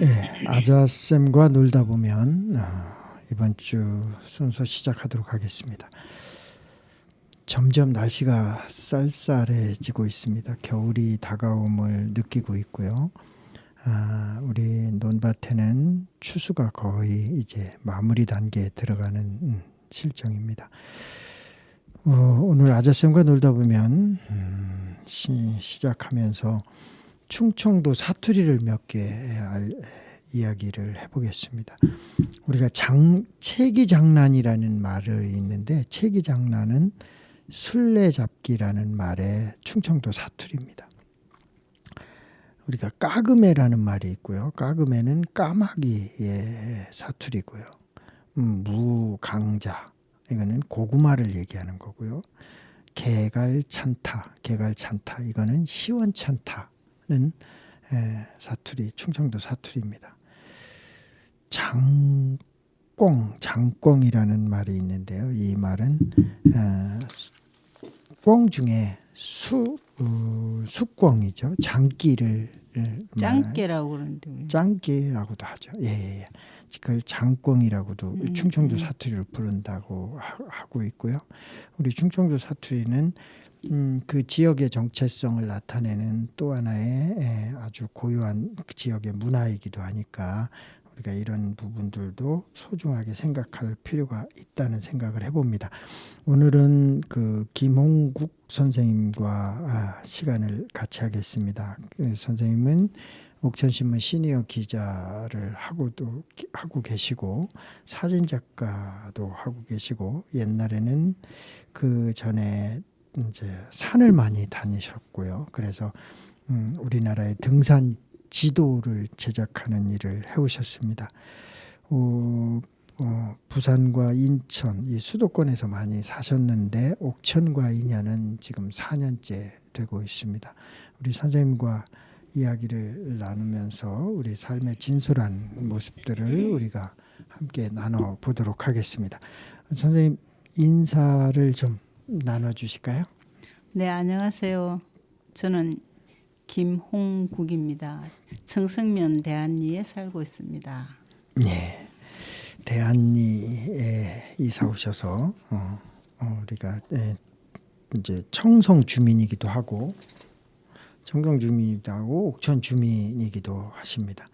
예, 아자쌤과 놀다 보면 이번 주 순서 시작하도록 하겠습니다. 점점 날씨가 쌀쌀해지고 있습니다. 겨울이 다가옴을 느끼고 있고요. 우리 논밭에는 추수가 거의 이제 마무리 단계에 들어가는 실정입니다. 오늘 아자쌤과 놀다 보면 시작하면서 충청도 사투리를 몇 개 이야기를 해보겠습니다. 우리가 채기장난이라는 말이 있는데 채기장난은 술래잡기라는 말의 충청도 사투리입니다. 우리가 까그메라는 말이 있고요. 까그메는 까마귀의 사투리고요. 무강자 이거는 고구마를 얘기하는 거고요. 개갈찬타 이거는 시원찬타는 사투리, 충청도 사투리입니다. 장꽁이라는 말이 있는데요. 이 말은 꽁 중에 숫꽁이죠. 장기를 짱깨라고 그러는데 짱깨라고도 하죠. 예. 그걸 장꽁이라고도 충청도 사투리를 부른다고 하고 있고요. 우리 충청도 사투리는 그 지역의 정체성을 나타내는 또 하나의 아주 고유한 지역의 문화이기도 하니까 우리가 이런 부분들도 소중하게 생각할 필요가 있다는 생각을 해봅니다. 오늘은 그 김홍국 선생님과 시간을 같이 하겠습니다. 그 선생님은 옥천신문 시니어 기자를 하고 계시고 사진 작가도 하고 계시고 옛날에는 그 전에 이제 산을 많이 다니셨고요. 그래서 우리나라의 등산 지도를 제작하는 일을 해오셨습니다. 부산과 인천 이 수도권에서 많이 사셨는데 옥천과 인연은 지금 4년째 되고 있습니다. 우리 선생님과 이야기를 나누면서 우리 삶의 진솔한 모습들을 우리가 함께 나눠보도록 하겠습니다. 선생님 인사를 좀 나눠주실까요? 네, 안녕하세요. 저는 김홍국입니다. 청성면 대안리에 살고 있습니다. 네, 대안리에 이사 오셔서 우리가 이제 청성 주민이기도 하고 옥천 주민이기도 하십니다.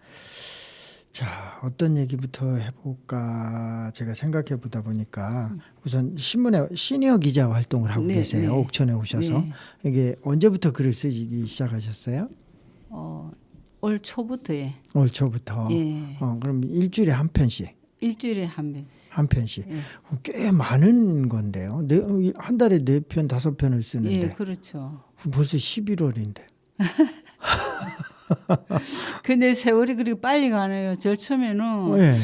자, 어떤 얘기부터 해볼까 제가 생각해 보다 보니까 우선 신문에 시니어 기자 활동을 하고 계세요. 네. 옥천에 오셔서. 네. 이게 언제부터 글을 쓰기 시작하셨어요? 올 초부터요. 올 초부터. 예. 그럼 일주일에 한 편씩. 일주일에 한 편씩. 한 편씩. 예. 꽤 많은 건데요. 한 달에 4편, 5편을 쓰는데. 예, 그렇죠. 벌써 11월인데. 근데 세월이 그렇게 빨리 가네요. 제일 처음에는 네.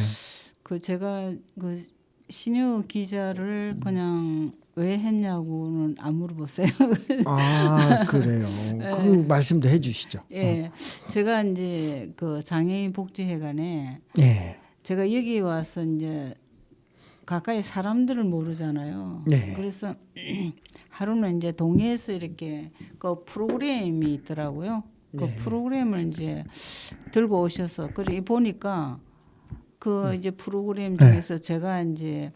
제가 그 시니어 기자를 그냥 왜 했냐고는 안 물어봤어요. 아, 그래요. 그 말씀도 해주시죠. 예, 제가 이제 그 장애인 복지회관에 제가 여기 와서 이제 가까이 사람들을 모르잖아요. 네. 그래서 하루는 이제 동해에서 이렇게 그 프로그램이 있더라고요. 그 프로그램을 이제 들고 오셔서 그래 보니까 그 이제 프로그램 중에서 제가 이제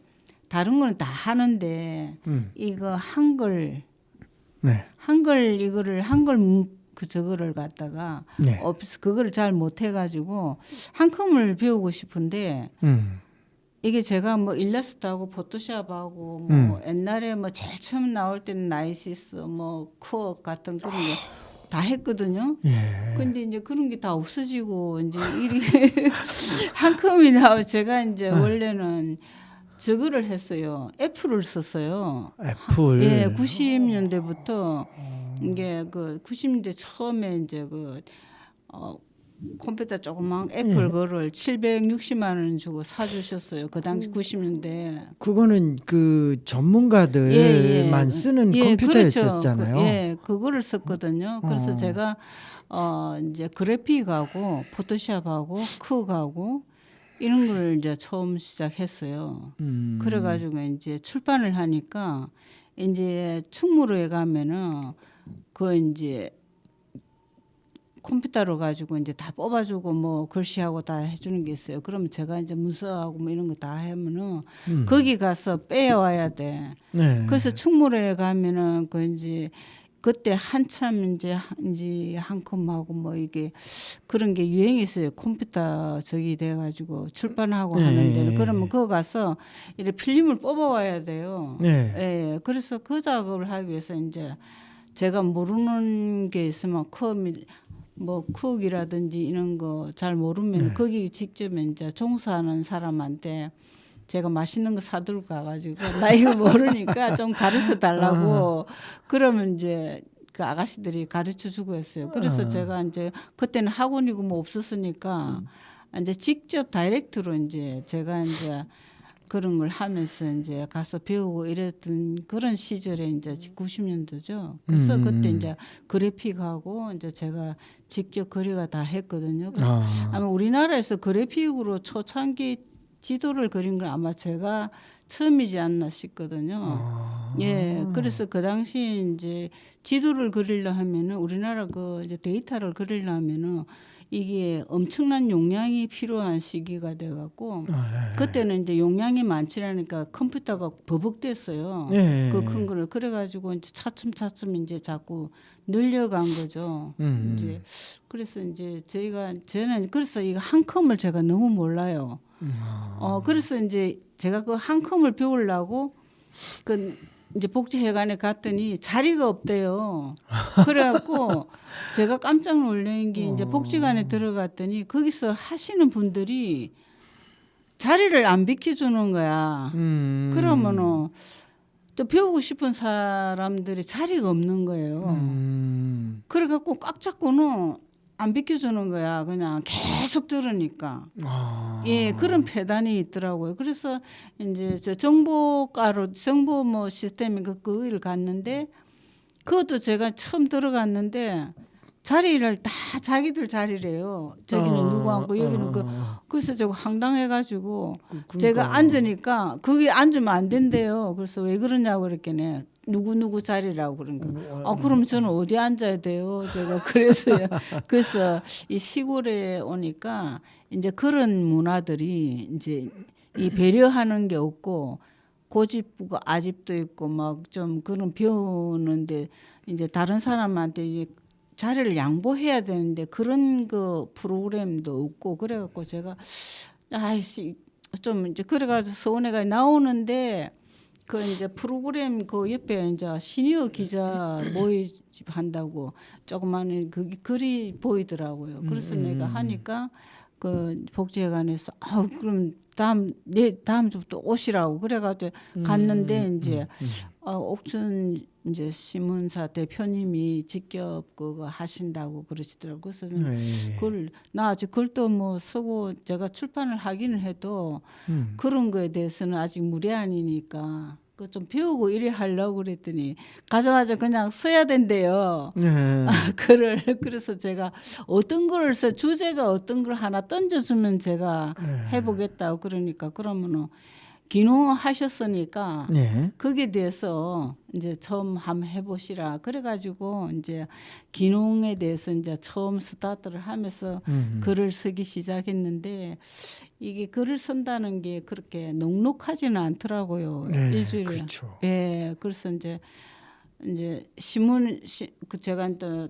다른 거는 다 하는데 이거 한글 이거를 한글 저거를 갖다가 그거를 잘 못해가지고 한컴을 배우고 싶은데 이게 제가 뭐 일러스트하고 포토샵하고 뭐 옛날에 뭐 제일 처음 나올 때는 나이시스 뭐 쿠어 같은 그런 거 다 했거든요. 근데 이제 그런 게 다 없어지고 이제 일이 한컴이 나와 제가 이제 원래는 저거를 했어요. 애플을 썼어요. 애플. 예, 90년대부터 이게 그 90년대 처음에 이제 컴퓨터 조그만 애플 거를 760만 원 주고 사주셨어요. 그 당시 90년대. 그거는 그 전문가들만 쓰는 컴퓨터였잖아요. 그렇죠. 그거를 썼거든요. 그래서 제가 이제 그래픽하고 포토샵하고 크하고 이런 걸 이제 처음 시작했어요. 그래가지고 이제 출판을 하니까 이제 충무로에 가면은 그 이제 컴퓨터로 가지고 이제 다 뽑아주고 뭐 글씨하고 다 해주는 게 있어요. 그러면 제가 이제 문서하고 뭐 이런 거 다 하면은 거기 가서 빼와야 돼. 네. 그래서 충무로에 가면은 그 이제 그때 한참 이제 한 컴하고 뭐 이게 그런 게 유행했어요. 컴퓨터 저기 돼가지고 출판하고 하는 데를. 그러면 그거 가서 이렇게 필름을 뽑아와야 돼요. 네. 예. 그래서 그 작업을 하기 위해서 이제 제가 모르는 게 있으면 뭐 쿡이라든지 이런 거 잘 모르면 거기 직접 이제 종사하는 사람한테 제가 맛있는 거 사들고 가가지고 나 이거 모르니까 좀 가르쳐 달라고 그러면 이제 그 아가씨들이 가르쳐 주고 했어요. 그래서 제가 이제 그때는 학원이고 뭐 없었으니까 이제 직접 다이렉트로 이제 제가 이제 그런 걸 하면서 이제 가서 배우고 이랬던 그런 시절에 이제 90년도죠. 그래서 그때 이제 그래픽하고 이제 제가 직접 그리가 다 했거든요. 그래서 아마 우리나라에서 그래픽으로 초창기 지도를 그린 건 아마 제가 처음이지 않나 싶거든요. 예, 그래서 그 당시 이제 지도를 그리려 하면은 우리나라 그 이제 데이터를 그리려 하면은 이게 엄청난 용량이 필요한 시기가 돼갖고 그때는 이제 용량이 많지 않으니까 컴퓨터가 버벅댔어요. 그 큰 거를 그래가지고 이제 차츰 이제 자꾸 늘려간 거죠. 이제 그래서 이제 저는 그래서 이거 한 컴을 제가 너무 몰라요. 그래서 이제 제가 그 한 컴을 배우려고 그 이제 복지회관에 갔더니 자리가 없대요. 그래갖고 제가 깜짝 놀란 게 이제 복지관에 들어갔더니 거기서 하시는 분들이 자리를 안 비켜주는 거야. 그러면은 또 배우고 싶은 사람들이 자리가 없는 거예요. 그래갖고 꽉 잡고는 안 비켜주는 거야. 그냥 계속 들으니까. 예, 그런 폐단이 있더라고요. 그래서 이제 저 정보 뭐 시스템이 거기를 갔는데 그것도 제가 처음 들어갔는데 자리를 다 자기들 자리래요. 저기는 누구 앉고 여기는 그래서 제가 황당해가지고 제가 앉으니까 거기 앉으면 안 된대요. 그래서 왜 그러냐고 그랬더니 누구 자리라고 그런 거. 그럼 저는 어디 앉아야 돼요? 제가 그래서 이 시골에 오니까 이제 그런 문화들이 이제 이 배려하는 게 없고 고집부가 아집도 있고 막 좀 그런 배우는데 이제 다른 사람한테 이제 자리를 양보해야 되는데 그런 그 프로그램도 없고 그래갖고 제가 아이씨 좀 이제 그래가지고 서원에가 나오는데 그 이제 프로그램 그 옆에 이제 시니어 기자 모집 한다고 조그마한 그 글이 보이더라고요. 그래서 내가 하니까 그 복지회관에서 그럼 다음 주부터 오시라고 그래가지고 갔는데 이제 옥춘 이제 신문사 대표님이 직접 그거 하신다고 그러시더라고요. 그래서 나 아직 글도 뭐 쓰고 제가 출판을 하기는 해도 그런 거에 대해서는 아직 무례한이니까 그 좀 배우고 이래 하려고 그랬더니 가자마자 그냥 써야 된대요. 그래서 제가 어떤 걸 써 주제가 어떤 걸 하나 던져주면 제가 해보겠다고 그러니까 그러면은 기농 하셨으니까 거기에 대해서 이제 처음 한번 해보시라 그래가지고 이제 기농에 대해서 이제 처음 스타트를 하면서 글을 쓰기 시작했는데 이게 글을 쓴다는 게 그렇게 넉넉하지는 않더라고요. 일주일에. 그렇죠. 예, 그래서 이제 제가 또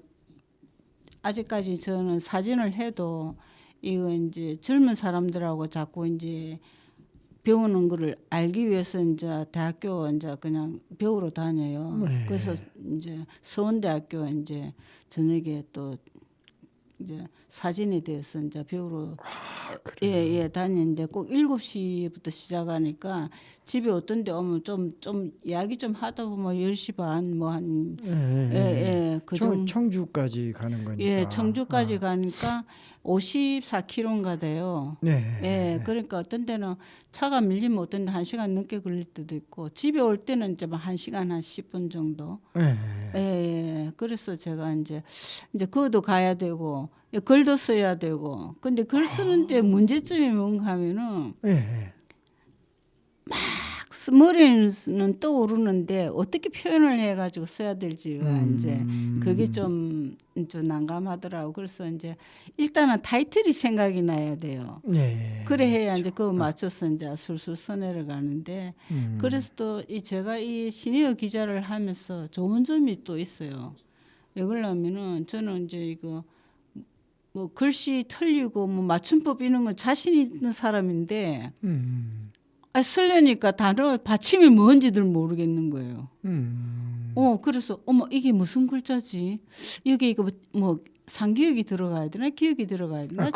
아직까지 저는 사진을 해도 이거 이제 젊은 사람들하고 자꾸 이제 배우는 거를 알기 위해서 이제 대학교 이제 그냥 배우러 다녀요. 그래서 이제 서원대학교 이제 저녁에 또 이제 사진에 대해서 이제 배우러 다니는데 꼭 7시부터 시작하니까 집에 어떤 데 오면 좀 이야기 좀 하다 보면 10시 반 뭐 한 그 정도 청주까지 가는 거니까. 예, 청주까지 가니까 54km인가 돼요. 예, 그러니까 어떤 데는 차가 밀리면 어떤 데 1시간 넘게 걸릴 때도 있고 집에 올 때는 이제 막 1시간 한 10분 정도. 예, 그래서 제가 이제 그것도 가야 되고 글도 써야 되고. 근데 글 쓰는데 문제점이 뭔가 하면은 막 머리는 떠오르는데 어떻게 표현을 해가지고 써야 될지가 이제 그게 좀 난감하더라고. 그래서 이제 일단은 타이틀이 생각이 나야 돼요. 네. 그래 해야 그렇죠. 이제 그거 맞춰서 이제 술술 써내려 가는데 그래서 또 제가 이 시니어 기자를 하면서 좋은 점이 또 있어요. 왜 그러냐면은 저는 이제 이거 뭐 글씨 틀리고 뭐 맞춤법 이런 거 자신 있는 사람인데 쓰려니까 단어 받침이 뭔지들 모르겠는 거예요. 그래서 어머 이게 무슨 글자지? 여기 이거 뭐 상기역이 들어가야 되나 기역이 들어가야 되나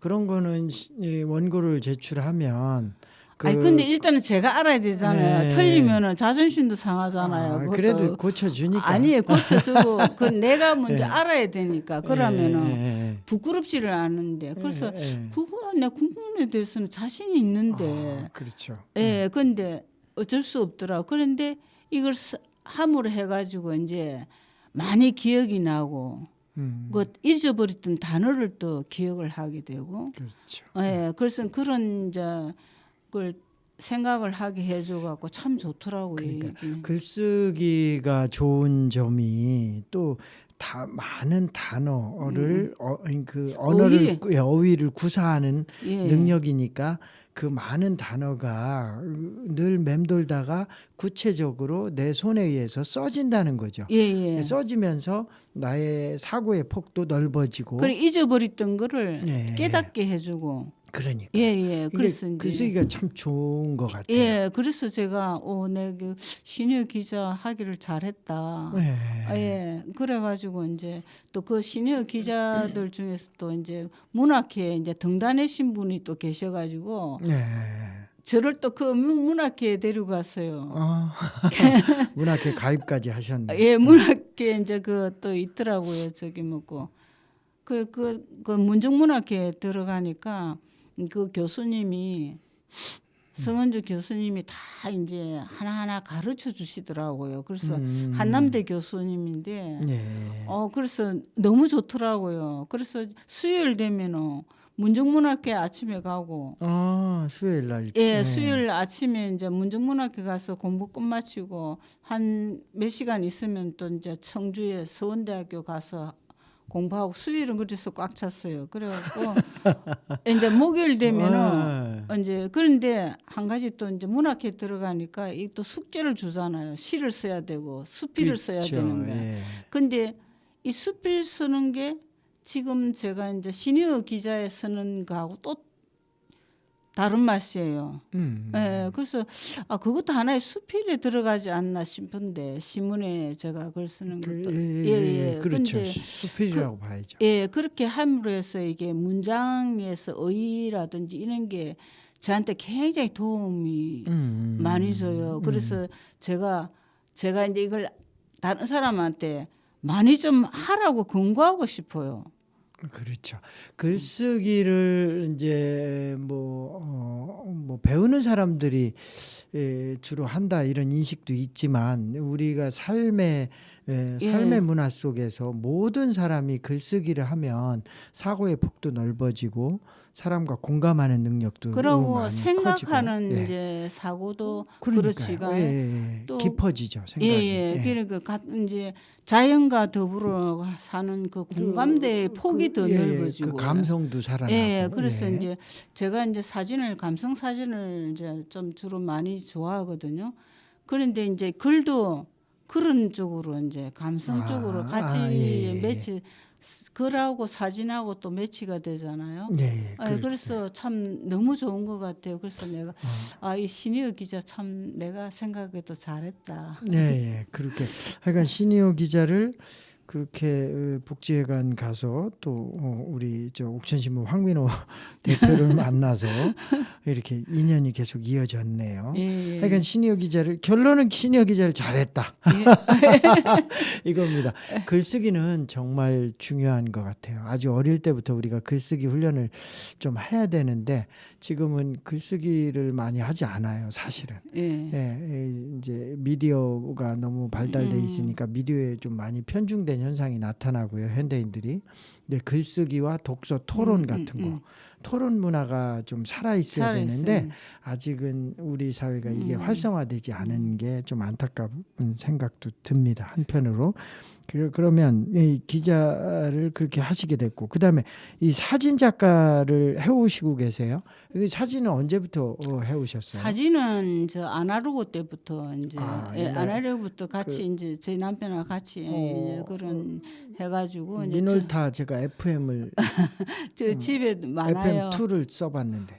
그런 거는 이 원고를 제출하면 아니 근데 일단은 제가 알아야 되잖아요. 틀리면은 자존심도 상하잖아요. 그래도 고쳐주니까. 아니에요. 고쳐주고 그 내가 먼저 알아야 되니까 그러면은 부끄럽지를 않은데 그래서 그거 내 구문에 대해서는 자신이 있는데 그렇죠. 근데 어쩔 수 없더라고. 그런데 이걸 함으로 해가지고 이제 많이 기억이 나고 그 잊어버렸던 단어를 또 기억을 하게 되고 그렇죠. 그래서 그런 이제 걸 생각을 하게 해줘갖고 참 좋더라고요. 그러니까 글쓰기가 좋은 점이 또 많은 단어를 그 언어를 어휘를 구사하는 능력이니까 그 많은 단어가 늘 맴돌다가 구체적으로 내 손에 의해서 써진다는 거죠. 써지면서 나의 사고의 폭도 넓어지고 그래 잊어버렸던 거를 깨닫게 해주고 그러니까 그래서 글쓰기가 참 좋은 것 같아요. 그래서 제가 내가 시니어 기자 하기를 잘했다. 그래가지고 이제 또 그 시니어 기자들 중에서 또 이제 문학회에 이제 등단하신 분이 또 계셔가지고 저를 또 그 문학회에 데려갔어요. 문학회 가입까지 하셨네. 문학회 이제 그 또 있더라고요. 저기 뭐고 그 문정문학회에 들어가니까 그 교수님이 성은주 교수님이 다 이제 하나하나 가르쳐 주시더라고요. 그래서 한남대 교수님인데 그래서 너무 좋더라고요. 그래서 수요일 되면은 문정문학회 아침에 가고 수요일 날 수요일 아침에 이제 문정문학회 가서 공부 끝마치고 한 몇 시간 있으면 또 이제 청주에 서원대학교 가서 공부하고 수요일은 그래서 꽉 찼어요. 그래갖고 이제 목요일 되면은 이제 그런데 한 가지 또 이제 문학회 들어가니까 이 또 숙제를 주잖아요. 시를 써야 되고 수필을 써야 되는 거야. 근데 이 수필 쓰는 게 지금 제가 이제 시니어 기자에 쓰는 거하고 또 다른 맛이에요. 그래서 그것도 하나의 수필에 들어가지 않나 싶은데 신문에 제가 글 쓰는 것도 그렇죠. 근데 수필이라고 봐야죠. 그렇게 함으로 해서 이게 문장에서 어휘라든지 이런 게 저한테 굉장히 도움이 많이 줘요. 그래서 제가 이제 이걸 다른 사람한테 많이 좀 하라고 권고하고 싶어요. 그렇죠. 글쓰기를 이제 뭐 배우는 사람들이 주로 한다 이런 인식도 있지만 우리가 삶의 문화 속에서 모든 사람이 글쓰기를 하면 사고의 폭도 넓어지고 사람과 공감하는 능력도 그러고 많이 생각하는 커지고. 이제 사고도 그렇지가 또 깊어지죠 생각이. 그러니까 이제 자연과 더불어 사는 그 공감대의 폭이 더 넓어지고 그 감성도 살아나고. 그래서 이제 제가 이제 감성 사진을 이제 좀 주로 많이 좋아하거든요. 그런데 이제 글도 그런 쪽으로 이제 감성 쪽으로 같이 매치 글하고 사진하고 또 매치가 되잖아요. 그래서 참 너무 좋은 것 같아요. 그래서 내가 이 시니어 기자 참 내가 생각해도 잘했다. 그렇게 하여간 시니어 기자를 그렇게 복지회관 가서 또 우리 저 옥천신문 황민호 대표를 만나서 이렇게 인연이 계속 이어졌네요. 하여간 결론은 시니어 기자를 잘했다. 이겁니다. 글쓰기는 정말 중요한 것 같아요. 아주 어릴 때부터 우리가 글쓰기 훈련을 좀 해야 되는데 지금은 글쓰기를 많이 하지 않아요, 사실은. 이제 미디어가 너무 발달돼 있으니까 미디어에 좀 많이 편중된 현상이 나타나고요, 현대인들이. 근데 글쓰기와 독서, 토론 같은 거 토론 문화가 좀 살아 있어야 되는데 아직은 우리 사회가 이게 활성화되지 않은 게 좀 안타까운 생각도 듭니다. 한편으로. 그러면 이 기자를 그렇게 하시게 됐고, 그다음에 이 사진 작가를 해오시고 계세요. 이 사진은 언제부터 해오셨어요? 사진은 저 아날로그 때부터 이제 옛날 아날로그부터 같이 이제 저희 남편하고 같이 이제 그런 해가지고 이제 미놀타 제가 FM을 저 집에 많아요. FM2를 써봤는데.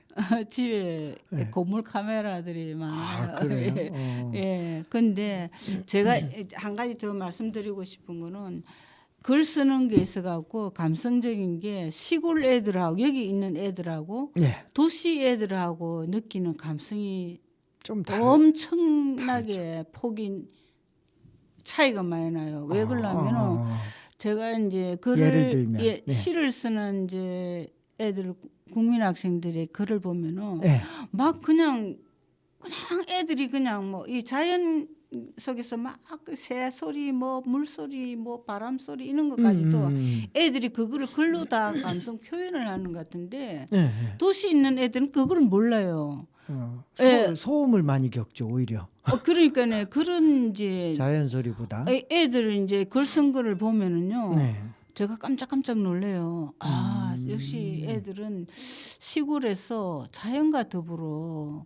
집에 고물 카메라들이 많아요. 그래요? 예. 근데 제가 한 가지 더 말씀드리고 싶은 거는 글 쓰는 게 있어갖고 감성적인 게 시골 애들하고 여기 있는 애들하고 도시 애들하고 느끼는 감성이 좀 엄청나게 폭이 차이가 많이 나요. 왜 그러냐면은 제가 이제 예를 들면, 시를 쓰는 이제 애들 국민 학생들의 글을 보면은 막 그냥 애들이 그냥 뭐 이 자연 속에서 막 새 소리 뭐 물소리 뭐 바람 소리 이런 것까지도 애들이 그거를 글로 다 감성 표현을 하는 것 같은데 도시 있는 애들은 그걸 몰라요. 소음을 많이 겪죠 오히려. 그러니까네 그런 이제 자연 소리보다 애들은 이제 글 쓴 거를 보면은요. 제가 깜짝깜짝 놀래요. 역시 애들은 시골에서 자연과 더불어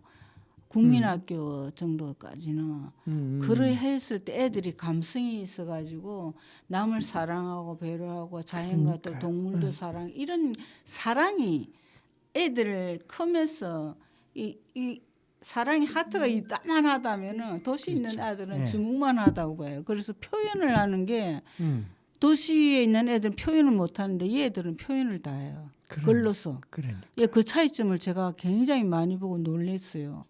국민학교 정도까지는 글을 했을 때 애들이 감성이 있어가지고 남을 사랑하고 배려하고 자연과 또 동물도 사랑 이런 사랑이 애들을 크면서 이 사랑이 하트가 이따만하다면은 도시 있는 아들은 주먹만 하다고 봐요. 그래서 표현을 하는 게 도시에 있는 애들은 표현을 못 하는데 이 애들은 표현을 다 해요. 글로서. 그 차이점을 제가 굉장히 많이 보고 놀랐어요.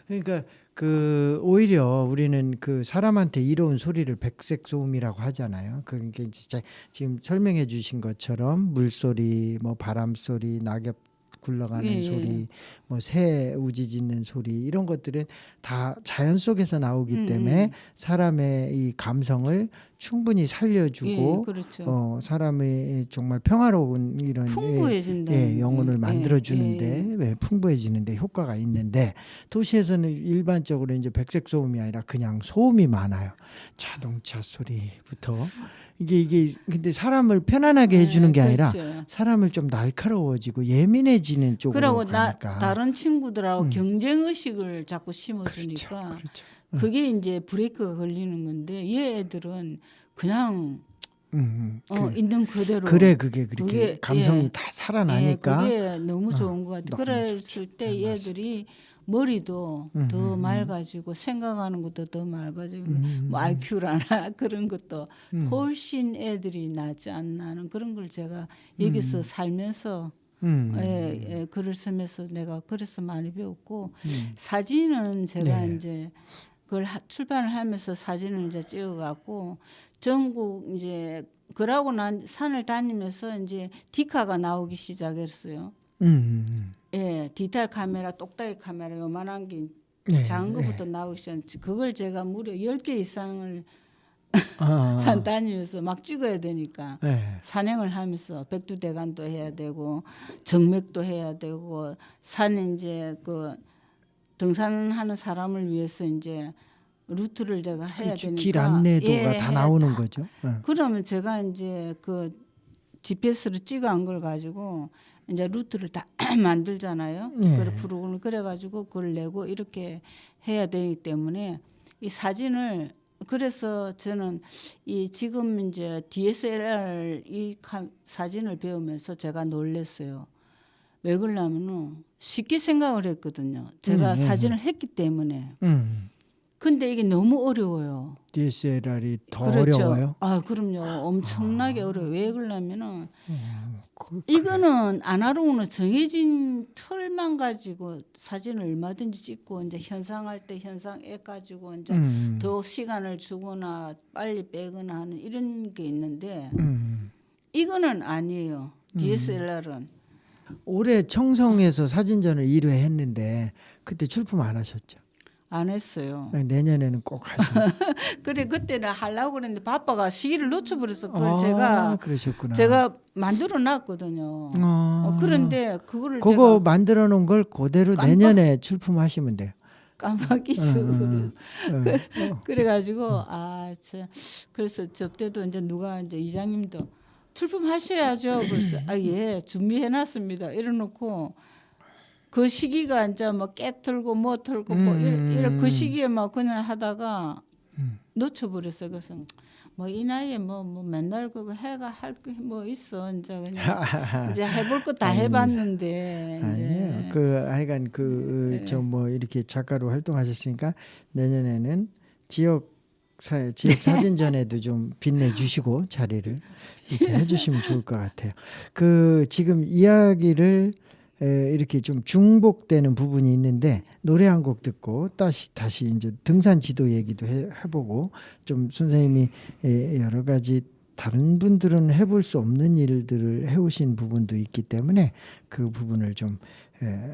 그러니까 그 오히려 우리는 그 사람한테 이로운 소리를 백색 소음이라고 하잖아요. 그게 진짜 지금 설명해 주신 것처럼 물소리, 뭐 바람 소리, 낙엽 굴러가는 소리, 뭐 새 우짖는 소리 이런 것들은 다 자연 속에서 나오기 때문에 사람의 이 감성을 충분히 살려주고 사람의 정말 평화로운 이런 영혼을 만들어주는데 풍부해지는데 효과가 있는데 도시에서는 일반적으로 이제 백색 소음이 아니라 그냥 소음이 많아요. 자동차 소리부터 이게 근데 사람을 편안하게 해주는 게 아니라 사람을 좀 날카로워지고 예민해지는 쪽으로 가니까. 다른 친구들하고 경쟁 의식을 자꾸 심어주니까 그게 이제 브레이크가 걸리는 건데 얘 애들은 그냥 있는 그대로 그게 그렇게 감성이 다 살아나니까 그게 너무 좋은 것 같아요. 그랬을 때 얘들이 머리도 더 맑아지고 생각하는 것도 더 맑아지고 뭐 IQ라나 그런 것도 훨씬 애들이 낫지 않나 하는 그런 걸 제가 여기서 살면서 글을 쓰면서 내가 그래서 많이 배웠고 사진은 제가 이제 그걸 출판을 하면서 사진을 이제 찍어갖고 전국 이제 그러고 난 산을 다니면서 이제 디카가 나오기 시작했어요. 디지털 카메라, 똑딱이 카메라 요만한 게 작은 것부터 나오기 시작했지. 그걸 제가 무려 10개 이상을 산 다니면서 막 찍어야 되니까 산행을 하면서 백두대간도 해야 되고 정맥도 해야 되고 산 이제 그 등산하는 사람을 위해서 이제 루트를 제가 해야 되니까 길 안내도가 다 나오는 거죠. 그러면 제가 이제 그 GPS를 찍어한 걸 가지고 이제 루트를 다 만들잖아요. 그래 프로그램을 그래가지고 그걸 내고 이렇게 해야 되기 때문에 이 사진을 그래서 저는 이 지금 이제 DSLR 이 사진을 배우면서 제가 놀랐어요. 왜 그러냐면은 쉽게 생각을 했거든요. 제가 사진을 했기 때문에. 근데 이게 너무 어려워요. DSLR이 더 어려워요? 그럼요. 엄청나게 어려워요. 왜 그러냐면은 이거는 아날로그는 정해진 틀만 가지고 사진을 얼마든지 찍고 이제 현상할 때 현상에 가지고 이제 더 시간을 주거나 빨리 빼거나 하는 이런 게 있는데 이거는 아니에요. DSLR은. 올해 청송에서 사진전을 1회 했는데 그때 출품 안 하셨죠? 안 했어요. 내년에는 꼭 하세요. 그래 그때는 하려고 그랬는데 바빠가 시기를 놓쳐버려서 그걸 그러셨구나. 제가 만들어 놨거든요. 그런데 그거를 그거 제가 만들어 놓은 걸 그대로 내년에 출품하시면 돼요. 깜빡이죠. 그래가지고 그래서 저때도 이제 누가 이제 이장님도 출품하셔야죠. 그래서 예 준비해놨습니다. 이래놓고 그 시기가 이제 뭐 깨틀고 뭐 틀고 뭐 이런 그 시기에 막 그냥 하다가 놓쳐버렸어요. 그래서 뭐 이 나이에 뭐 맨날 그거 해가 할 게 뭐 있어 이제 그냥 이제 해볼 거 다 해봤는데 아니에요. 그 하여간 그 저 뭐 이렇게 작가로 활동하셨으니까 내년에는 지역 사진전에도 좀 빛내주시고 자리를 이렇게 해주시면 좋을 것 같아요. 그 지금 이야기를 이렇게 좀 중복되는 부분이 있는데 노래 한 곡 듣고 다시 이제 등산 지도 얘기도 해보고 좀 선생님이 여러 가지 다른 분들은 해볼 수 없는 일들을 해오신 부분도 있기 때문에 그 부분을 좀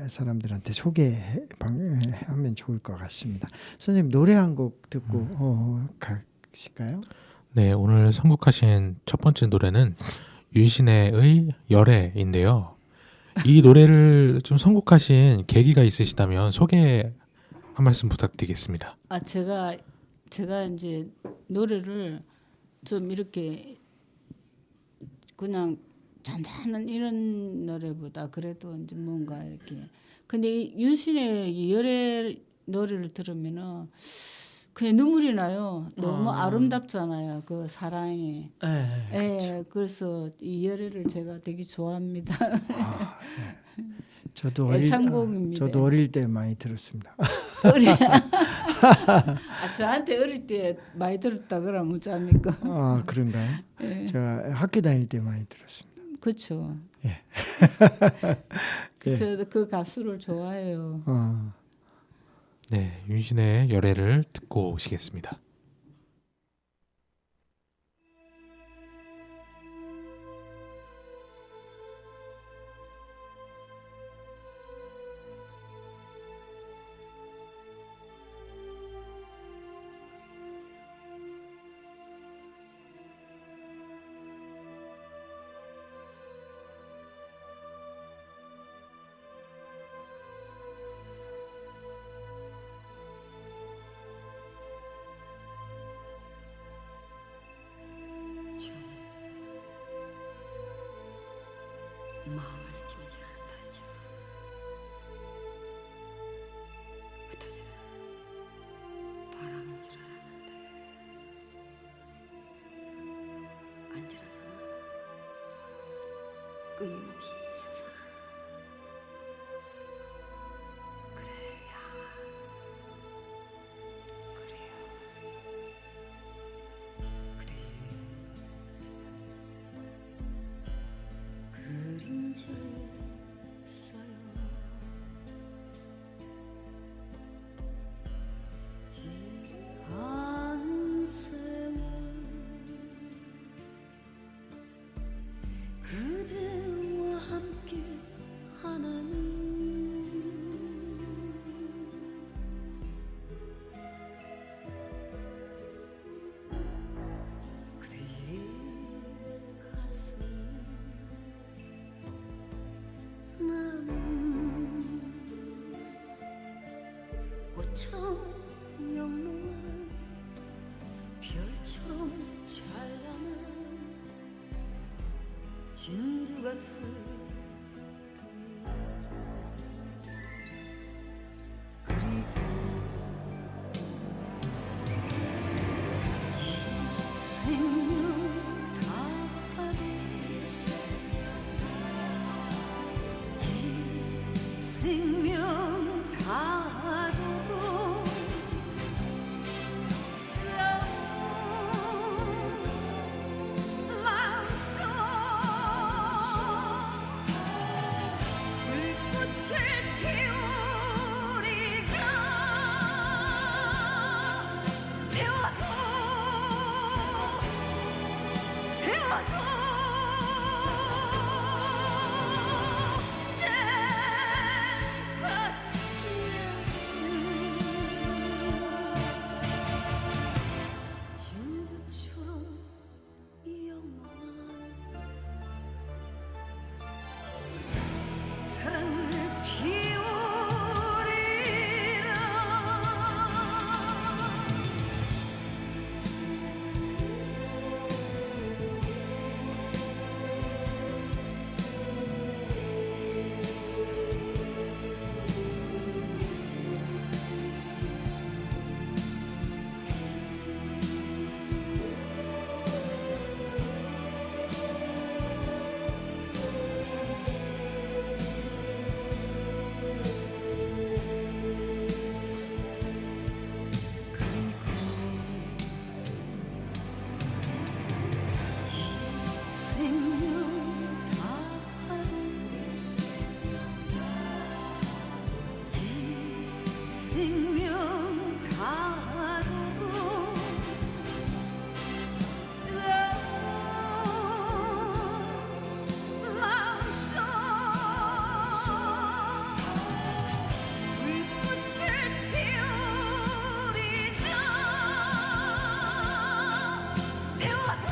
사람들한테 소개하면 좋을 것 같습니다. 선생님 노래 한 곡 듣고 가실까요? 네, 오늘 선곡하신 첫 번째 노래는 윤신혜의 열애인데요. 이 노래를 좀 선곡하신 계기가 있으시다면 소개 한 말씀 부탁드리겠습니다. 제가 이제 노래를 좀 이렇게 그냥 잔잔한 이런 노래보다 그래도 이제 뭔가 이렇게 근데 윤신의 열애 노래를 들으면은 그냥 눈물이 나요. 너무 아름답잖아요. 그 사랑이. 그렇죠. 그래서 이 열애를 제가 되게 좋아합니다. 저도 애창곡입니다. 저도 어릴 때 많이 들었습니다. 저한테 어릴 때 많이 들었다 그러면 어쩝니까? 그런가요? 예. 제가 학교 다닐 때 많이 들었습니다. 그렇죠. 예. 저도 그 가수를 좋아해요. 네, 윤신혜의 열애를 듣고 오시겠습니다. 마음을 스치지 않았다죠. 흩어져 바람인 줄 알았는데 앉으라서 끊임없이 솟아나. 그대와 함께 하나는 그대의 가슴 나는 꽃처럼 영롱한 별처럼 찬란한 진주 같은 그리고 이 생명 다하루 이 생명 다하도록 생명 다하도록 마음속 불꽃을 피우리라 태워도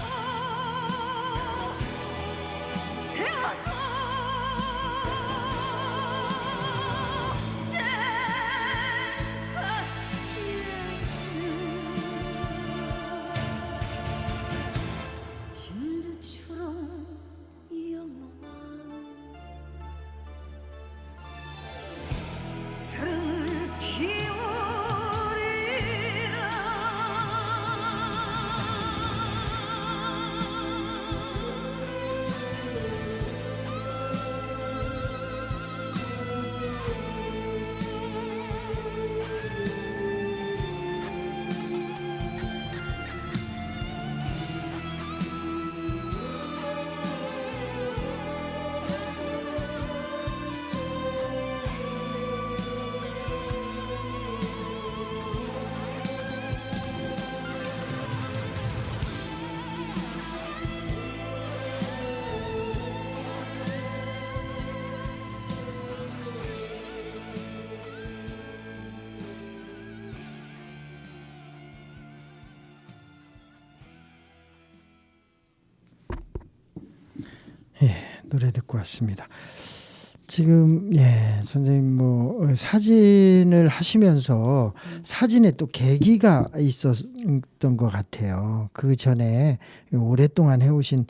진두처럼 영롱한 사랑을 노래 듣고 왔습니다. 지금 선생님 뭐 사진을 하시면서 사진에 또 계기가 있었던 것 같아요. 그 전에 오랫동안 해오신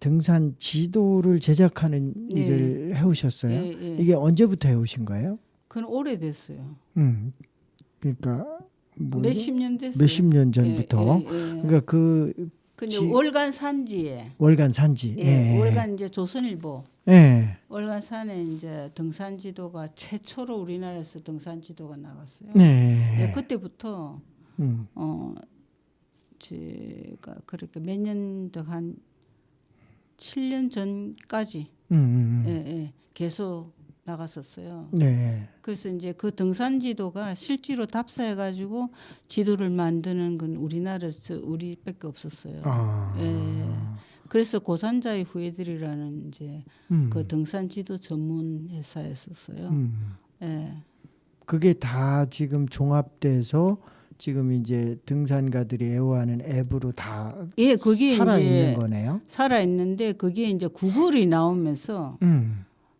등산 지도를 제작하는 일을 해오셨어요. 이게 언제부터 해오신 거예요? 그건 오래됐어요. 그러니까 뭐 몇십 년 됐어요. 몇십 년 전부터. 그러니까 근데 월간 산지에 월간 산지. 월간 이제 조선일보. 예. 월간 산에 이제 등산 지도가 최초로 우리나라에서 등산 지도가 나갔어요. 네. 그때부터 제가 그렇게 몇 년 더 한 7년 전까지 계속 나갔었어요. 네. 그래서 이제 그 등산 지도가 실제로 답사해가지고 지도를 만드는 건 우리나라에서 우리밖에 없었어요. 그래서 고산자의 후예들이라는 이제 그 등산 지도 전문 회사였었어요. 그게 다 지금 종합돼서 지금 이제 등산가들이 애호하는 앱으로 다 그게 살아 이제 있는 거네요. 살아 있는데 그게 이제 구글이 나오면서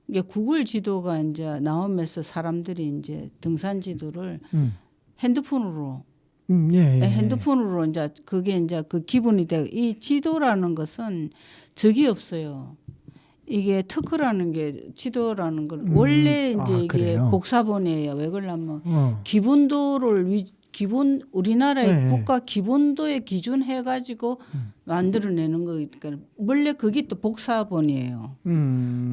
이게 구글 지도가 이제 나오면서 사람들이 이제 등산 지도를 핸드폰으로 핸드폰으로 이제 그게 이제 그 기본이 되고 이 지도라는 것은 적이 없어요. 이게 특허라는 게 지도라는 걸 원래 이제 이게 그래요? 복사본이에요. 왜 그러냐면 기본도를 기본 우리나라의 국가 기본도에 기준해 가지고 만들어내는 거니까 원래 그게 또 복사본이에요.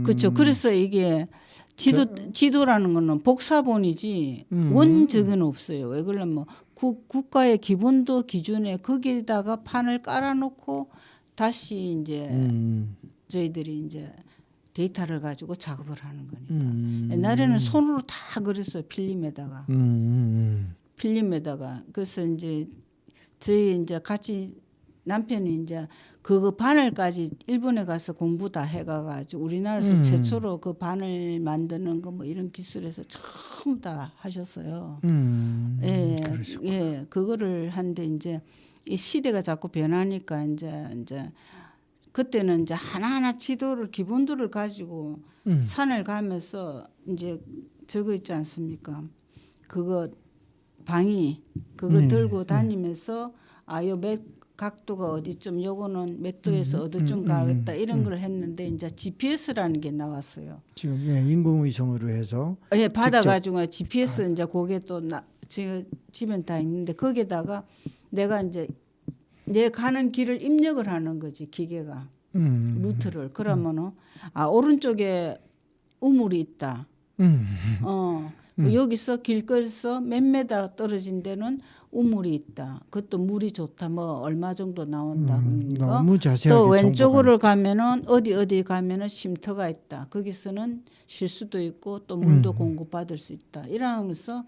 그렇죠. 그래서 이게 지도라는 거는 복사본이지 원적은 없어요. 왜 그러냐면 국가의 기본도 기준에 거기다가 판을 깔아놓고 다시 이제 저희들이 이제 데이터를 가지고 작업을 하는 거니까. 옛날에는 손으로 다 그렸어요. 필름에다가. 필름에다가. 그래서 이제 저희 이제 같이 남편이 이제 그 바늘까지 일본에 가서 공부 다 해가가지고 우리나라에서 최초로 그 바늘 만드는 거 뭐 이런 기술에서 처음 다 하셨어요. 그거를 한데 이제 이 시대가 자꾸 변하니까 이제 그때는 이제 하나하나 지도를 기본도를 가지고 산을 가면서 이제 저거 있지 않습니까? 그거 방이 그거 들고 다니면서 요 몇 각도가 어디쯤 요거는 몇 도에서 어디쯤 가겠다 이런 걸 했는데 이제 GPS라는 게 나왔어요. 지금 인공위성으로 해서 받아가지고 GPS 이제 그게 또 지금 집엔 다 있는데 거기다가 내가 이제 내 가는 길을 입력을 하는 거지 기계가 루트를 그러면은 오른쪽에 우물이 있다. 여기서 길거리에서 몇 메다 떨어진 데는 우물이 있다. 그것도 물이 좋다. 뭐 얼마 정도 나온다. 너무 자세하게 또 왼쪽으로 가면은 어디 가면은 쉼터가 있다. 거기서는 쉴 수도 있고 또 물도 공급받을 수 있다. 이러면서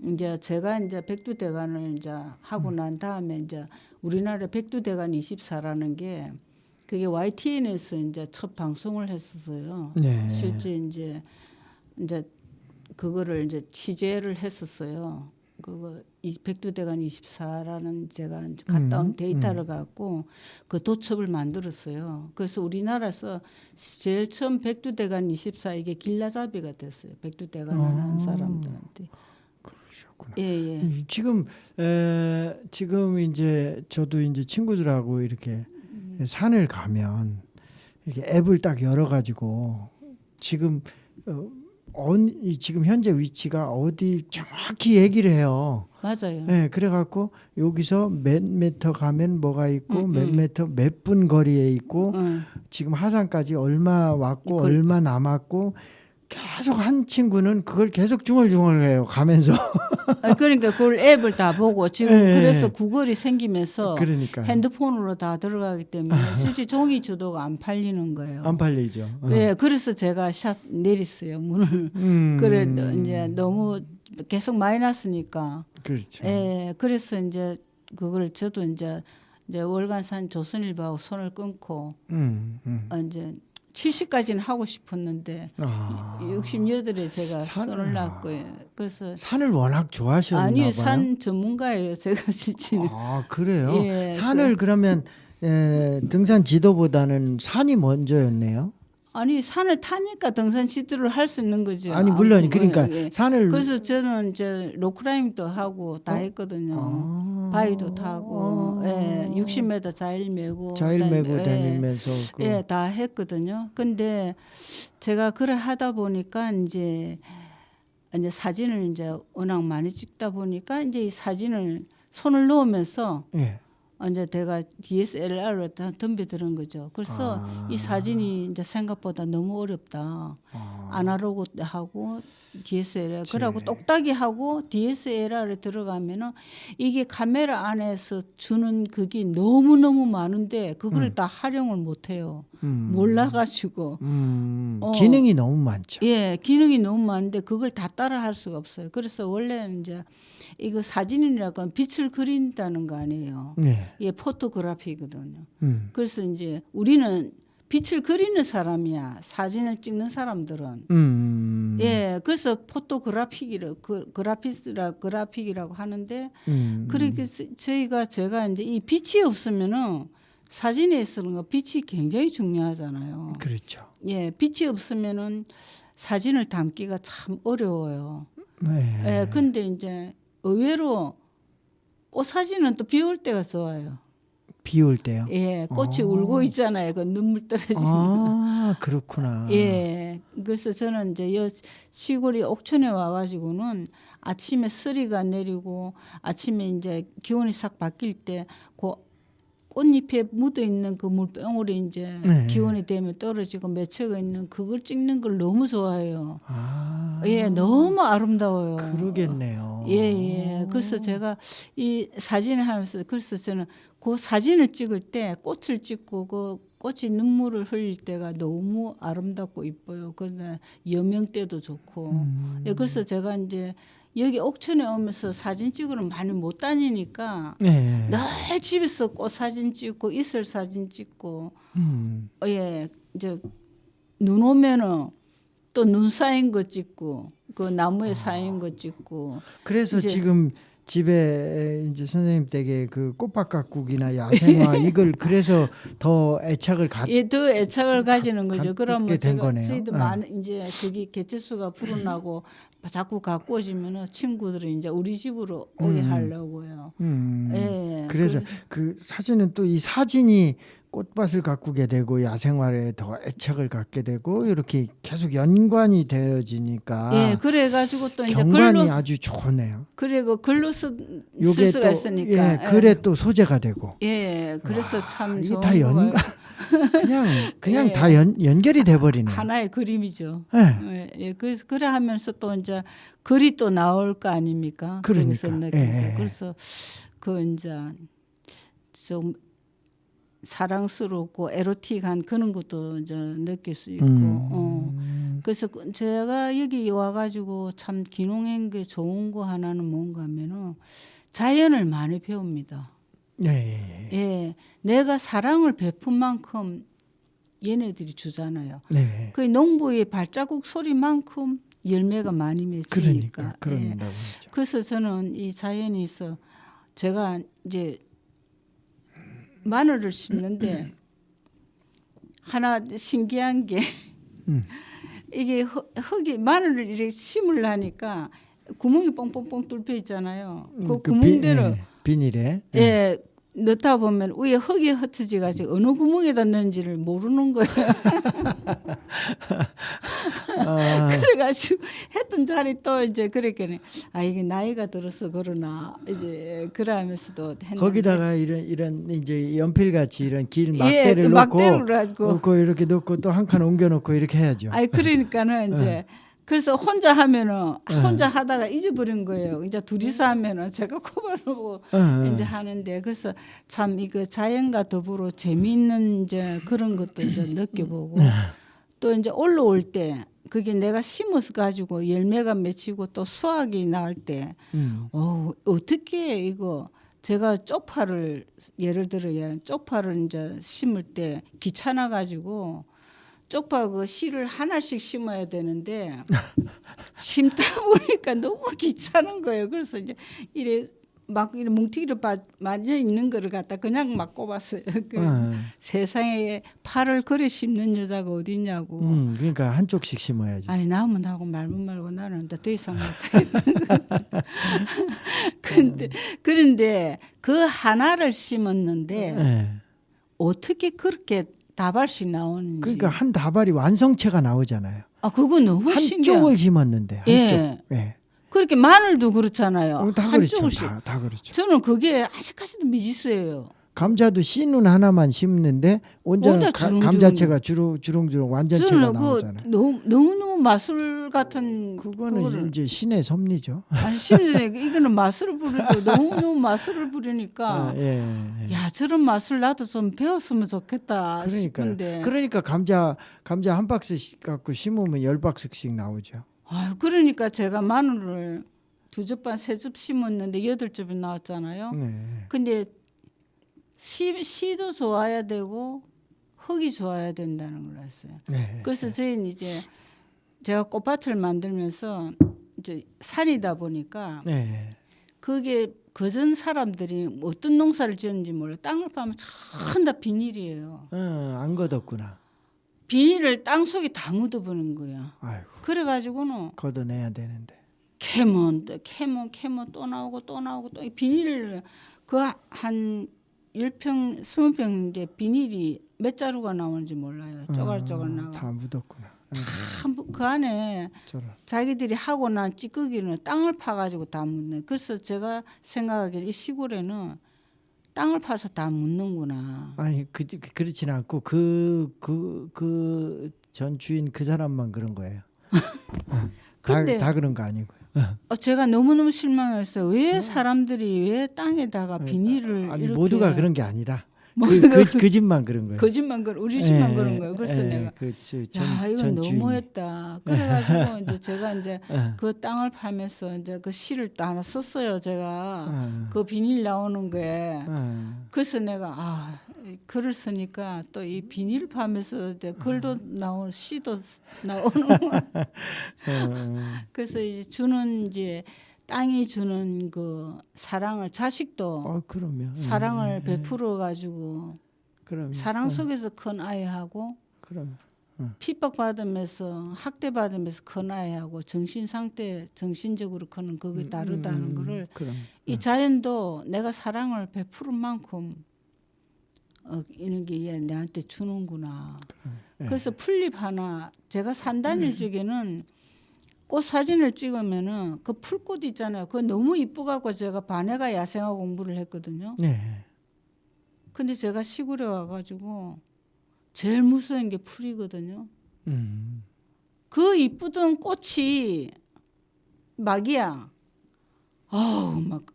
이제 제가 이제 백두대간을 이제 하고 난 다음에 이제 우리나라 백두대간 24라는 게 그게 YTN에서 이제 첫 방송을 했었어요. 네. 실제 이제 그거를 이제 취재를 했었어요. 그거 이 백두대간 24라는 제가 이제 갔다 온 데이터를 갖고 그 도첩을 만들었어요. 그래서 우리나라에서 제일 처음 백두대간 24 이게 길라잡이가 됐어요. 백두대간을 한 사람들한테. 그러셨구나. 예, 예. 지금 이제 저도 이제 친구들하고 이렇게 산을 가면 이렇게 앱을 딱 열어가지고 지금 지금 현재 위치가 어디 정확히 얘기를 해요. 맞아요. 네, 그래갖고 여기서 몇 미터 가면 뭐가 있고 몇 미터 몇 분 거리에 있고 지금 하산까지 얼마 왔고 얼마 남았고 계속 한 친구는 그걸 계속 중얼중얼해요. 가면서. 그러니까 그걸 앱을 다 보고 지금 네. 그래서 구글이 생기면서 그러니까 핸드폰으로 다 들어가기 때문에 실제 종이 주도가 안 팔리는 거예요. 안 팔리죠. 네, 그래서 제가 샷 내렸어요 문을. 그래 이제 너무 계속 마이너스니까. 그렇죠. 예, 그래서 이제 그걸 저도 이제 월간산 조선일보하고 손을 끊고 이제 70까지는 하고 싶었는데 68에 제가 손을 놨고요. 그래서 산을 워낙 좋아하셨나 봐요. 아니 산 전문가예요. 제가 실제는. 아 그래요? 예, 산을 그러면 등산 지도보다는 산이 먼저였네요. 아니 산을 타니까 등산 지도를 할 수 있는 거죠. 아니 물론 그러니까 예. 산을 그래서 저는 이제 로크라임도 하고 다 했거든요. 바위도 타고 60m 자일 메고 다니면서 예, 다 했거든요. 근데 제가 그래 하다 보니까 이제 사진을 이제 워낙 많이 찍다 보니까 이제 이 사진을 손을 놓으면서 예. 이제 내가 DSLR로 덤벼드는 거죠. 그래서 이 사진이 이제 생각보다 너무 어렵다. 아날로그 하고 DSLR 그러고 똑딱이 하고 DSLR에 들어가면은 이게 카메라 안에서 주는 그게 너무 많은데 그걸 다 활용을 못 해요. 몰라가지고 기능이 너무 많죠. 예, 기능이 너무 많은데 그걸 다 따라 할 수가 없어요. 그래서 원래는 이제 이거 사진이라고 하면 빛을 그린다는 거 아니에요. 네. 이게 포토그래피거든요. 그래서 이제 우리는 빛을 그리는 사람이야. 사진을 찍는 사람들은. 예, 그래서 그래픽이라고 하는데 그렇게 제가 이제 이 빛이 없으면은 사진에 쓰는 거 빛이 굉장히 중요하잖아요. 그렇죠. 예, 빛이 없으면은 사진을 담기가 참 어려워요. 네. 예, 근데 이제 의외로 꽃 사진은 또 비 올 때가 좋아요. 비 올 때요? 예, 꽃이 울고 있잖아요. 그 눈물 떨어지는. 아, 그렇구나. 예, 그래서 저는 이제 여 시골이 옥천에 와가지고는 아침에 쓰리가 내리고 아침에 이제 기온이 싹 바뀔 때 그 꽃잎에 묻어 있는 그 물방울이 이제 기온이 되면 떨어지고 맺혀가 있는 그걸 찍는 걸 너무 좋아해요. 예, 너무 아름다워요. 그러겠네요. 예. 그래서 제가 이 사진을 하면서 그래서 저는 그 사진을 찍을 때 꽃을 찍고 그 꽃이 눈물을 흘릴 때가 너무 아름답고 이뻐요. 그런데 여명 때도 좋고. 예, 그래서 제가 이제 여기 옥천에 오면서 사진 찍으러 많이 못 다니니까 네. 늘 집에서 꽃 사진 찍고 이슬 사진 찍고 예, 이제 눈 오면은 또 눈 쌓인 거 찍고 그 나무에 쌓인 거 찍고 그래서 이제 지금 집에 이제 선생님 댁에 그 꽃밭가꾸기나 야생화 이걸 그래서 더 애착을 예, 더 애착을 가지는 거죠. 그러면 된 제가 거네요. 저희도 많은 이제 그게 개체수가 불어나고 자꾸 갖고 오시면은 친구들이 이제 우리 집으로 오게 하려고요. 예. 그래서 그 사진은 또 이 사진이 꽃밭을 가꾸게 되고 야생화에 더 애착을 갖게 되고 이렇게 계속 연관이 되어지니까 예, 그래가지고 또 이제 경관이 글로 아주 좋네요. 그리고 글로 쓸 요게 수가 또 있으니까. 예, 글에 또 소재가 되고. 예, 그래서 참 이게 좋은 다 연관 그냥 예. 다 연결이 돼 버리네. 하나의 그림이죠. 예. 예, 그래서 그래 하면서 또 이제 글이 또 나올 거 아닙니까? 그러니까. 거기서 느끼고. 예. 그래서 그 이제 좀 사랑스럽고 에로틱한 그런 것도 이제 느낄 수 있고. 그래서 제가 여기 와가지고 참 귀농한 게 좋은 거 하나는 뭔가 하면은 자연을 많이 배웁니다. 네. 예, 내가 사랑을 베푼 만큼 얘네들이 주잖아요. 네. 그 농부의 발자국 소리만큼 열매가 많이 맺히니까. 그러니까 예. 그런다고 그러죠. 그래서 저는 이 자연에 있어 제가 이제 마늘을 심는데 하나 신기한 게 이게 흙이 마늘을 이렇게 심으려니까 구멍이 뻥뻥뻥 뚫려 있잖아요. 그 구멍대로 비닐에 예 넣다 보면 위에 흙이 흩어져 가지고 어느 구멍에다 넣는지를 모르는 거예요. 그래가지고 했던 자리 또 이제 그랬더니 아 이게 나이가 들어서 그러나 이제 그러면서도 했는데 거기다가 이런 이제 연필 같이 이런 길 예, 막대를 그 놓고 막대를 가지고 놓고 이렇게 놓고 또 한 칸 옮겨 놓고 이렇게 해야죠. 아이 그러니까는 이제 그래서 혼자 하면은 혼자 하다가 잊어버린 거예요. 이제 둘이서 하면은 제가 코바르고 이제 하는데 그래서 참 이거 자연과 더불어 재미있는 이제 그런 것도 이제 느껴보고 또 이제 올라올 때 그게 내가 심어서 가지고 열매가 맺히고 또 수확이 나올 때 어떻게 이거 제가 쪽파를 예를 들어야 쪽파를 이제 심을 때 귀찮아 가지고 쪽파 그 씨를 하나씩 심어야 되는데 심다 보니까 너무 귀찮은 거예요. 그래서 이제 이래 막 이래 뭉티기로 맞아 있는 거를 갖다 그냥 막 꼽았어요. 세상에 파를 그래 심는 여자가 어디 있냐고. 그러니까 한쪽씩 심어야지. 아니 나면 하고 말면 말고 나는 더 이상 못하겠다. 그런데 그 하나를 심었는데 네. 어떻게 그렇게 다발씩 나오는지. 그러니까 한 다발이 완성체가 나오잖아요. 아 그거 너무 신기해. 한쪽을 심었는데 한쪽. 예. 예. 그렇게 마늘도 그렇잖아요. 다 그렇죠. 한쪽씩. 다 그렇죠. 저는 그게 아직까지도 미지수예요. 감자도 씨눈 하나만 심는데 온전한 온다 주렁주렁. 감자채가 주렁주렁 완전체가 저는 나오잖아요. 그 너무 마술 같은 그거는 그거를 이제 신의 섭리죠. 아니 심지어 이거는 마술을 부르고 너무 마술을 부르니까 예. 야 저런 마술 나도 좀 배웠으면 좋겠다 싶은데 그러니까 감자 한 박스씩 갖고 심으면 10박스씩 나오죠. 아유 그러니까 제가 마늘을 2접 반 3접 심었는데 8접이 나왔잖아요. 네. 근데 씨도 좋아야 되고 흙이 좋아야 된다는 걸 알았어요. 네. 그래서 저희는 이제 제가 꽃밭을 만들면서 이제 산이다 보니까 네. 그게 그전 사람들이 어떤 농사를 지었는지 몰라. 땅을 파면 전다 비닐이에요. 안 걷었구나. 비닐을 땅 속에 다 묻어버린 거야. 아이고. 그래가지고는 걷어내야 되는데. 캐면 또 나오고 또 이 비닐을 그 한 10평 20평 이제 비닐이 몇 자루가 나오는지 몰라요. 쪼갈쪼갈 나가. 다 묻었구나. 그 안에 저런. 자기들이 하고 난 찌꺼기는 땅을 파가지고 다 묻네. 그래서 제가 생각하기에 이 시골에는 땅을 파서 다 묻는구나. 아니 그렇진 않고 그 전 주인 그 사람만 그런 거예요. 근데 다 그런 거 아니고요. 제가 너무너무 실망했어요. 왜 사람들이 왜 땅에다가 비닐을 아니 이렇게 모두가 그런 게 아니라 모두가 그 집만 그런 거예요. 거짓말 그런 우리 집만 그런 거예요. 그래서 내가 야 이건 너무했다. 그래가지고 이제 제가 이제 그 땅을 파면서 이제 그 시를 또 하나 썼어요. 제가 그 비닐 나오는 게 그래서 내가 글을 쓰니까 또 이 비닐 파면서 이제 글도 나오는 시도 나오는 그래서 이제 주는 이제 땅이 주는 그 사랑을 자식도 그러면 사랑을 베풀어 가지고 그러면 사랑 속에서 큰 아이하고 그러면 핍박받으면서 학대받으면서 큰 아이하고 정신 상태 정신적으로 크는 그게 다르다는 거를 이 자연도 내가 사랑을 베푸는 만큼 이런 게 얘 내한테 주는구나. 그래서 풀잎 하나 제가 산다닐 적에는 꽃 사진을 찍으면은 그 풀꽃 있잖아요. 그거 너무 이쁘 갖고 제가 반해가 야생화 공부를 했거든요. 네. 근데 제가 시골에 와가지고 제일 무서운 게 풀이거든요. 그 이쁘던 꽃이 막이야. 막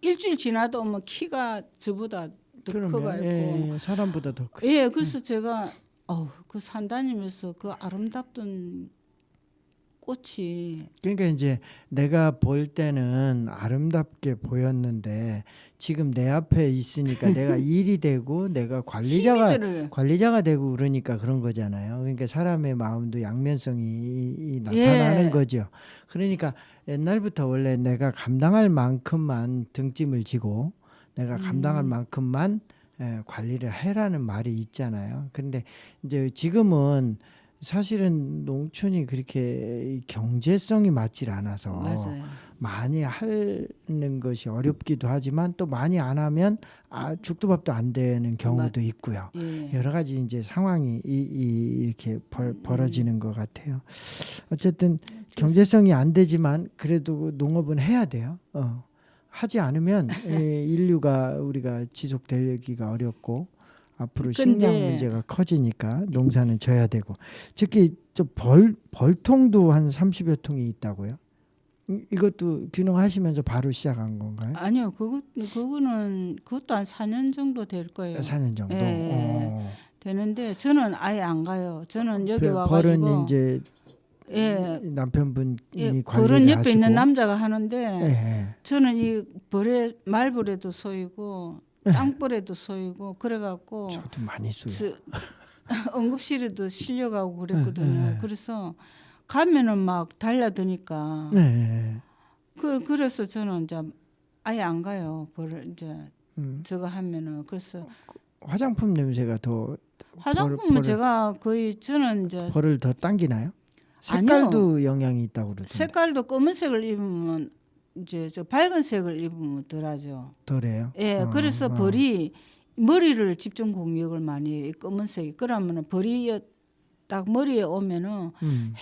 일주일 지나도 뭐 키가 저보다 더 커가 있고. 사람보다 더 크. 그래서 제가 그 산 다니면서 그 아름답던 꽃이 그러니까 이제 내가 볼 때는 아름답게 보였는데 지금 내 앞에 있으니까 내가 일이 되고 내가 관리자가 되고 그러니까 그런 거잖아요. 그러니까 사람의 마음도 양면성이 나타나는 예. 거죠. 그러니까 옛날부터 원래 내가 감당할 만큼만 등짐을 지고 내가 감당할 만큼만 관리를 해라는 말이 있잖아요. 그런데 이제 지금은 사실은 농촌이 그렇게 경제성이 맞질 않아서 맞아요. 많이 하는 것이 어렵기도 하지만 또 많이 안 하면 죽도 밥도 안 되는 경우도 있고요. 예. 여러 가지 이제 상황이 이렇게 벌어지는 것 같아요. 어쨌든 경제성이 안 되지만 그래도 농업은 해야 돼요. 하지 않으면 인류가 우리가 지속되기가 어렵고 앞으로 식량 근데 문제가 커지니까 농사는 져야 되고 특히 저 벌통도 한 30여 통이 있다고요? 이것도 귀농하시면서 바로 시작한 건가요? 아니요, 그것도 한 4년 정도 될 거예요. 4년 정도. 예. 되는데 저는 아예 안 가요. 저는 여기 벌은 와가지고 이제 예, 남편분이 벌은 관리를 옆에 하시고 있는 남자가 하는데 예. 저는 이 말벌에도 쏘이고 땅벌에도 쏘이고 그래갖고 저도 많이 쏘요. 응급실에도 실려가고 그랬거든요. 그래서 가면은 막 달라드니까 네. 그래서 저는 이제 아예 안 가요. 이제 음. 저거 하면은 그래서 화장품 냄새가 더 화장품은 제가 거의 저는 이제 벌을 더 당기나요? 아니요. 색깔도 영향이 있다고 그러던데. 색깔도 검은색을 입으면 이제 저 밝은 색을 입으면 덜하죠. 덜해요? 예, 그래서 벌이 머리를 집중 공격을 많이 해요. 이 검은색이 그러면은 벌이 딱 머리에 오면은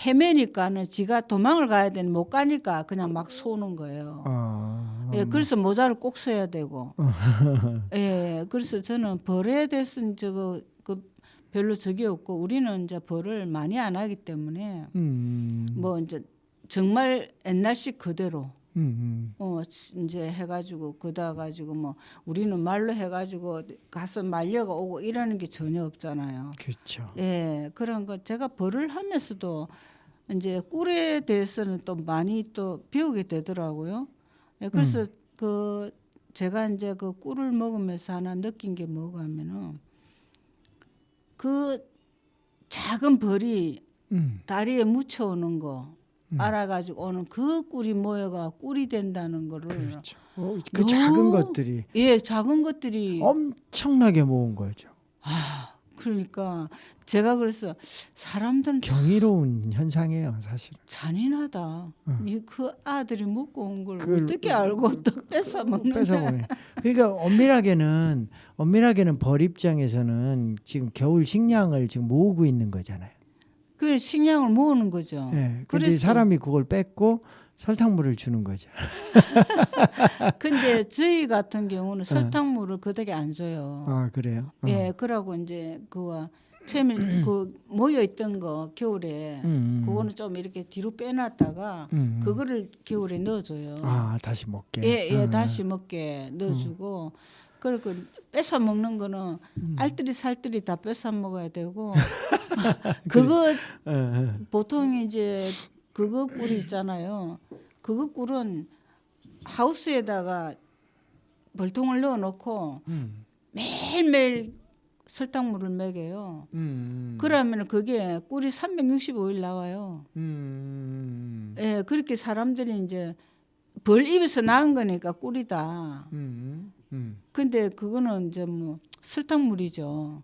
헤매니까는 지가 도망을 가야 되는 못 가니까 그냥 막 쏘는 거예요. 예, 그래서 모자를 꼭 써야 되고. 예, 그래서 저는 벌에 대해서는 별로 적이 없고 우리는 이제 벌을 많이 안 하기 때문에 뭐 이제 정말 옛날식 그대로 이제 해가지고 그다 가지고 뭐 우리는 말로 해가지고 가서 말려가 오고 이러는 게 전혀 없잖아요. 그렇죠. 예, 그런 거 제가 벌을 하면서도 이제 꿀에 대해서는 또 많이 또 배우게 되더라고요. 예, 그래서 제가 이제 그 꿀을 먹으면서 하나 느낀 게 뭐가 하면은 그 작은 벌이 다리에 묻혀오는 거 알아가지고 오는 그 꿀이 모여가 꿀이 된다는 거를 그렇죠. 그 작은 것들이 예, 작은 것들이 엄청나게 모은 거죠. 그러니까 제가 그래서 사람들은 경이로운 현상이에요, 사실. 잔인하다. 그 아들이 먹고 온 걸 그걸 어떻게 알고 또 뺏어 먹는 뺏어먹는. 그러니까 엄밀하게는 벌 입장에서는 지금 겨울 식량을 지금 모으고 있는 거잖아요. 그 식량을 모으는 거죠. 예. 근데 그래서 사람이 그걸 뺏고 설탕물을 주는 거죠. 근데 저희 같은 경우는 설탕물을 그닥에 안 줘요. 아, 그래요? 예, 그러고 이제 그와 채밀 그 모여 있던 거 겨울에 그거는 좀 이렇게 뒤로 빼놨다가 그거를 겨울에 넣어줘요. 다시 먹게. 예, 다시 먹게 넣어주고 그리고 뺏어 먹는 거는 알뜰히 살뜰히 다 뺏어 먹어야 되고 그거 보통 이제 그거 꿀이 있잖아요. 그거 꿀은 하우스에다가 벌통을 넣어놓고 매일매일 설탕물을 먹여요. 그러면 그게 꿀이 365일 나와요. 예, 그렇게 사람들이 이제 벌 입에서 나온 거니까 꿀이다. 근데 그거는 이제 뭐 설탕물이죠.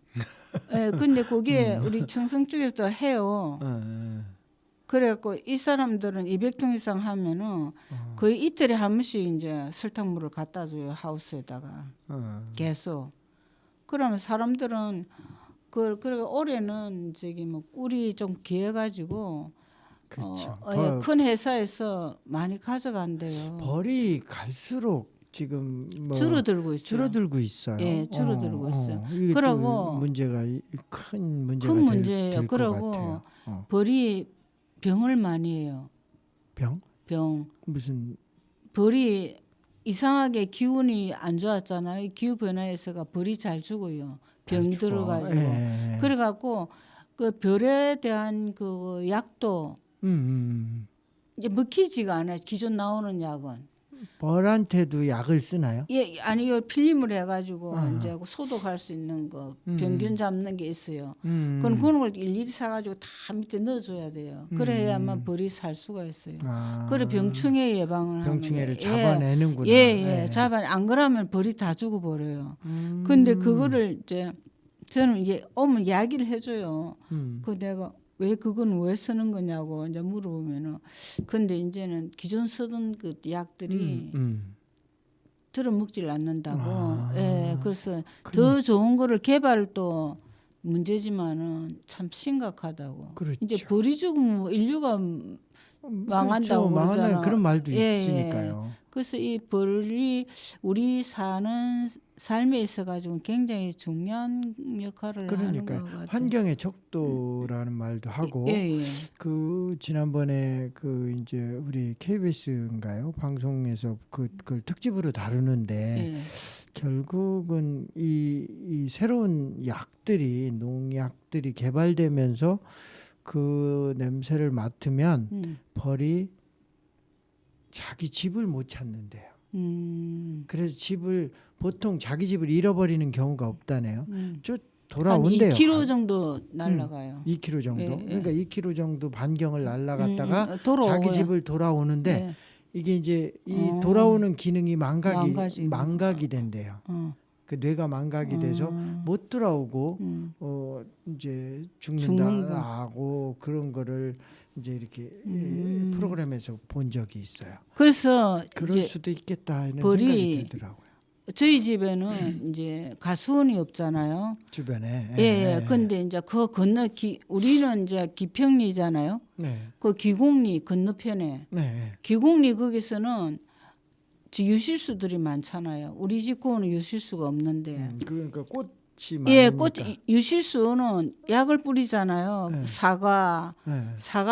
예, 근데 그게 우리 충성 쪽에서도 해요. 그래갖고 이 사람들은 200통 이상 하면은 거의 이틀에 한 번씩 이제 설탕물을 갖다 줘요, 하우스에다가. 계속. 그러면 사람들은 그리고 올해는 저기 뭐 꿀이 좀 귀해가지고 그렇죠. 예, 큰 회사에서 많이 가져간대요. 벌이 갈수록 지금 뭐 줄어들고 있어요. 예, 줄어들고 있어요. 이게 그러고 또 문제가 큰 문제가 큰 문제예요. 될 것 그러고 같아요. 벌이 병을 많이 해요. 병? 무슨 벌이 이상하게 기운이 안 좋았잖아요. 기후 변화에서가 벌이 잘 죽어요. 병 들어가지고. 그래갖고 그 벌에 대한 그 약도 이제 먹히지가 않아요. 기존 나오는 약은. 벌한테도 약을 쓰나요? 예, 아니요. 필름을 해가지고 아. 이제 소독할 수 있는 거 병균 잡는 게 있어요. 음. 그럼 그런 걸 일일이 사가지고 다 밑에 넣어줘야 돼요. 그래야만 벌이 살 수가 있어요. 아. 그래 병충해 예방을 병충해를 하는 거예요. 잡아내는구나. 예. 안 그러면 벌이 다 죽어버려요. 근데 그거를 이제 저는 이게 오면 이야기를 해줘요. 그 내가 왜 그건 왜 쓰는 거냐고 이제 물어보면은 근데 이제는 기존 쓰던 그 약들이 들어먹질 않는다고. 아. 예, 그래서 더 좋은 거를 개발도 문제지만은 참 심각하다고. 그렇죠. 이제 벌이 죽으면 뭐 인류가 망한다고 그렇죠. 그러잖아. 망하는 그런 말도 예, 있으니까요. 그래서 이 벌이 우리 사는 삶에 있어 가지고 굉장히 중요한 역할을 하는 그러니까 것 같아요. 환경의 척도라는 말도 하고 예. 그 지난번에 그 이제 우리 KBS인가요 방송에서 그걸 특집으로 다루는데 예. 결국은 이 새로운 약들이 농약들이 개발되면서 그 냄새를 맡으면 벌이 자기 집을 못 찾는데요. 그래서 집을 보통 자기 집을 잃어버리는 경우가 없다네요. 저 한 돌아온대요. 2km 정도 날아가요. 2km 정도. 예, 예. 그러니까 2km 정도 반경을 날아갔다가 돌아오고요. 자기 집을 돌아오는데 예. 이게 이제 이 돌아오는 기능이 망가지는 망각이 된대요. 그 뇌가 망각이 돼서 못 돌아오고 이제 죽는 거. 죽는다고 그런 거를 이제 이렇게 프로그램에서 본 적이 있어요. 그래서 그럴 이제 수도 있겠다 하는 벌이 생각이 들더라고요. 저희 집에는 이제 가수원이 없잖아요. 주변에. 예. 근데 이제 그 건너 우리는 이제 기평리잖아요. 네. 그 기곡리 건너편에 네. 기곡리 거기서는 유실수들이 많잖아요. 우리 집 거는 유실수가 없는데. 그러니까 꽃이 예, 많으니까. 유실수는 약을 뿌리잖아요. 네. 사과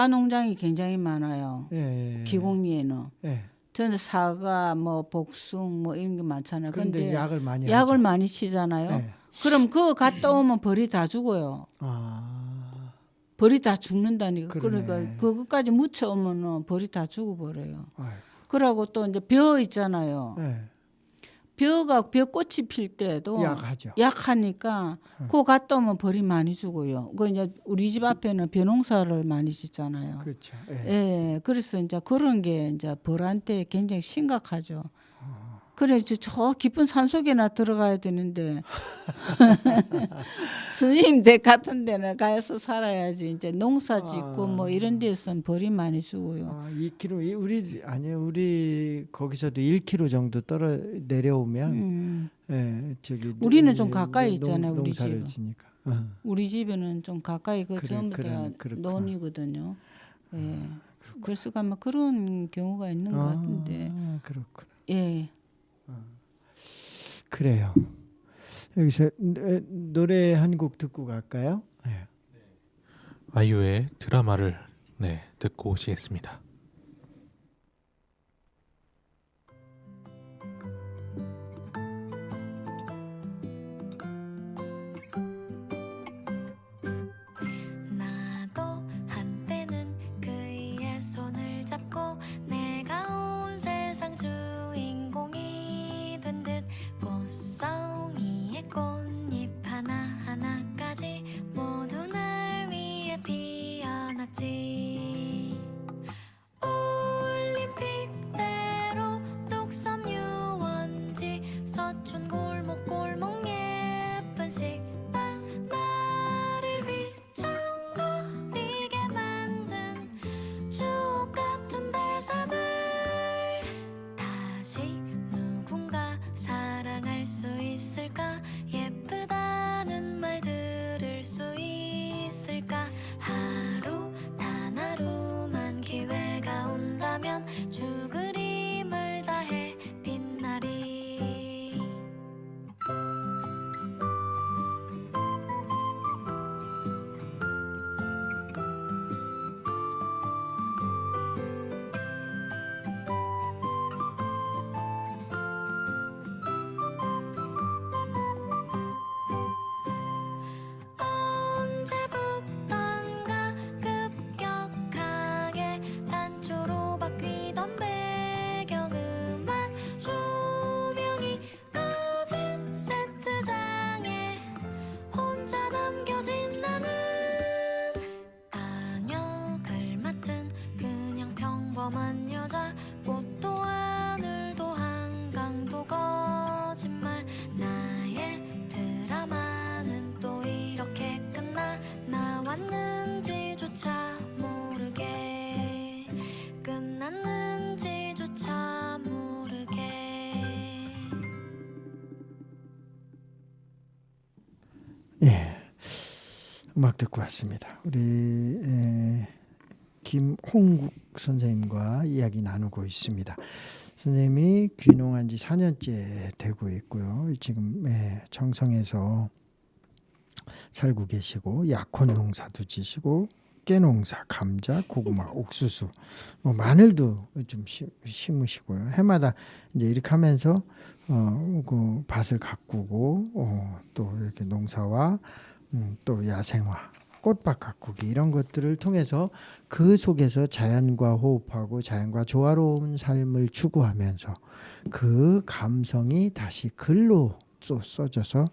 농장이 굉장히 많아요. 예. 기곡리에는. 예. 저는 사과, 뭐 복숭, 뭐 이런 게 많잖아요. 그런데 근데 약을 많이 약을 하죠. 많이 치잖아요. 네. 그럼 그거 갔다 오면 벌이 다 죽어요. 아. 벌이 다 죽는다니까. 그러네. 그러니까 그것까지 묻혀 오면은 벌이 다 죽어버려요. 아유. 그러고 또 이제 벼 있잖아요. 네. 벼꽃이 필 때도 약하죠. 약하니까 그거 갔다 오면 벌이 많이 죽어요. 그 이제 우리 집 앞에는 벼농사를 많이 짓잖아요. 그렇죠. 예, 그래서 이제 그런 게 이제 벌한테 굉장히 심각하죠. 그래 저 깊은 산 속에나 들어가야 되는데 스님 댁 같은 데는 가서 살아야지. 이제 농사 짓고 뭐 이런 데서는 벌이 많이 죽어요. 아, 2km 우리 거기서도 1km 정도 내려오면 저기 우리는 좀 가까이 있잖아요, 우리 농사를 집은. 지니까. 우리 집에는 좀 가까이 그래, 전부 다 그렇구나. 논이거든요. 예. 그래서 아마 그런 경우가 있는 것 같은데. 그렇구나. 예. 그래요. 여기서 노래 한 곡 듣고 갈까요? 네. 아이유의 드라마를 듣고 오시겠습니다. 나도 한때는 그의 손을 잡고 내가 온 세상 주인공이 된 듯 꽃송이의 꽃잎 하나하나까지 모두 날 위해 피어났지. 올림픽대로 뚝섬 유원지 서촌 골목 예쁜 식당 나를 휘청거리게 만든 추억 같은데 험한 여자 꽃도 하늘도 한강도 거짓말 나의 드라마는 또 이렇게 끝나 나왔는지조차 모르게 끝났는지조차 모르게 예, 음악 듣고 왔습니다. 우리 김홍국 선생님과 이야기 나누고 있습니다. 선생님이 귀농한 지 4년째 되고 있고요. 지금 청성에서 살고 계시고 약혼 농사도 지시고 깨농사, 감자, 고구마, 옥수수, 뭐 마늘도 좀 심으시고요. 해마다 이제 이렇게 하면서 그 밭을 가꾸고 또 이렇게 농사와 또 야생화, 꽃밭 가꾸기 이런 것들을 통해서 그 속에서 자연과 호흡하고 자연과 조화로운 삶을 추구하면서 그 감성이 다시 글로 또 써져서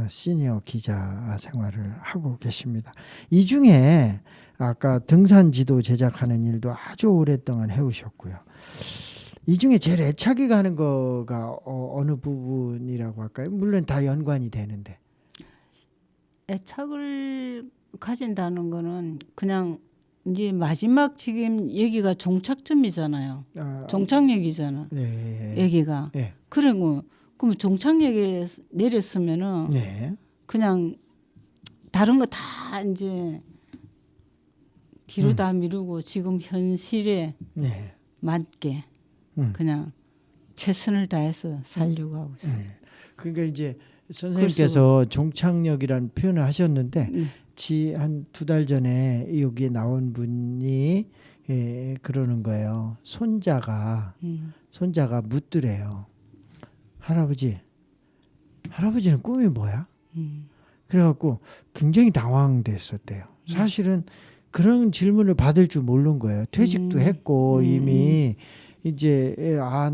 시니어 기자 생활을 하고 계십니다. 이 중에 아까 등산 지도 제작하는 일도 아주 오랫동안 해오셨고요. 이 중에 제일 애착이 가는 거가 어느 부분이라고 할까요? 물론 다 연관이 되는데. 애착을 가진다는 거는 그냥 이제 마지막 지금 여기가 종착점이잖아요. 종착역이잖아. 네. 여기가. 네. 그리고 그럼 종착역에 내렸으면은 네. 그냥 다른 거 다 이제 뒤로 다 미루고 지금 현실에 네. 맞게 그냥 최선을 다해서 살려고 하고 있어요. 그러니까 이제 선생님께서 종착역이라는 표현을 하셨는데 한 2달 전에 여기에 나온 분이 그러는 거예요. 손자가 묻더래요. 할아버지는 꿈이 뭐야? 그래갖고 굉장히 당황됐었대요. 사실은 그런 질문을 받을 줄 모르는 거예요. 퇴직도 했고 이미 이제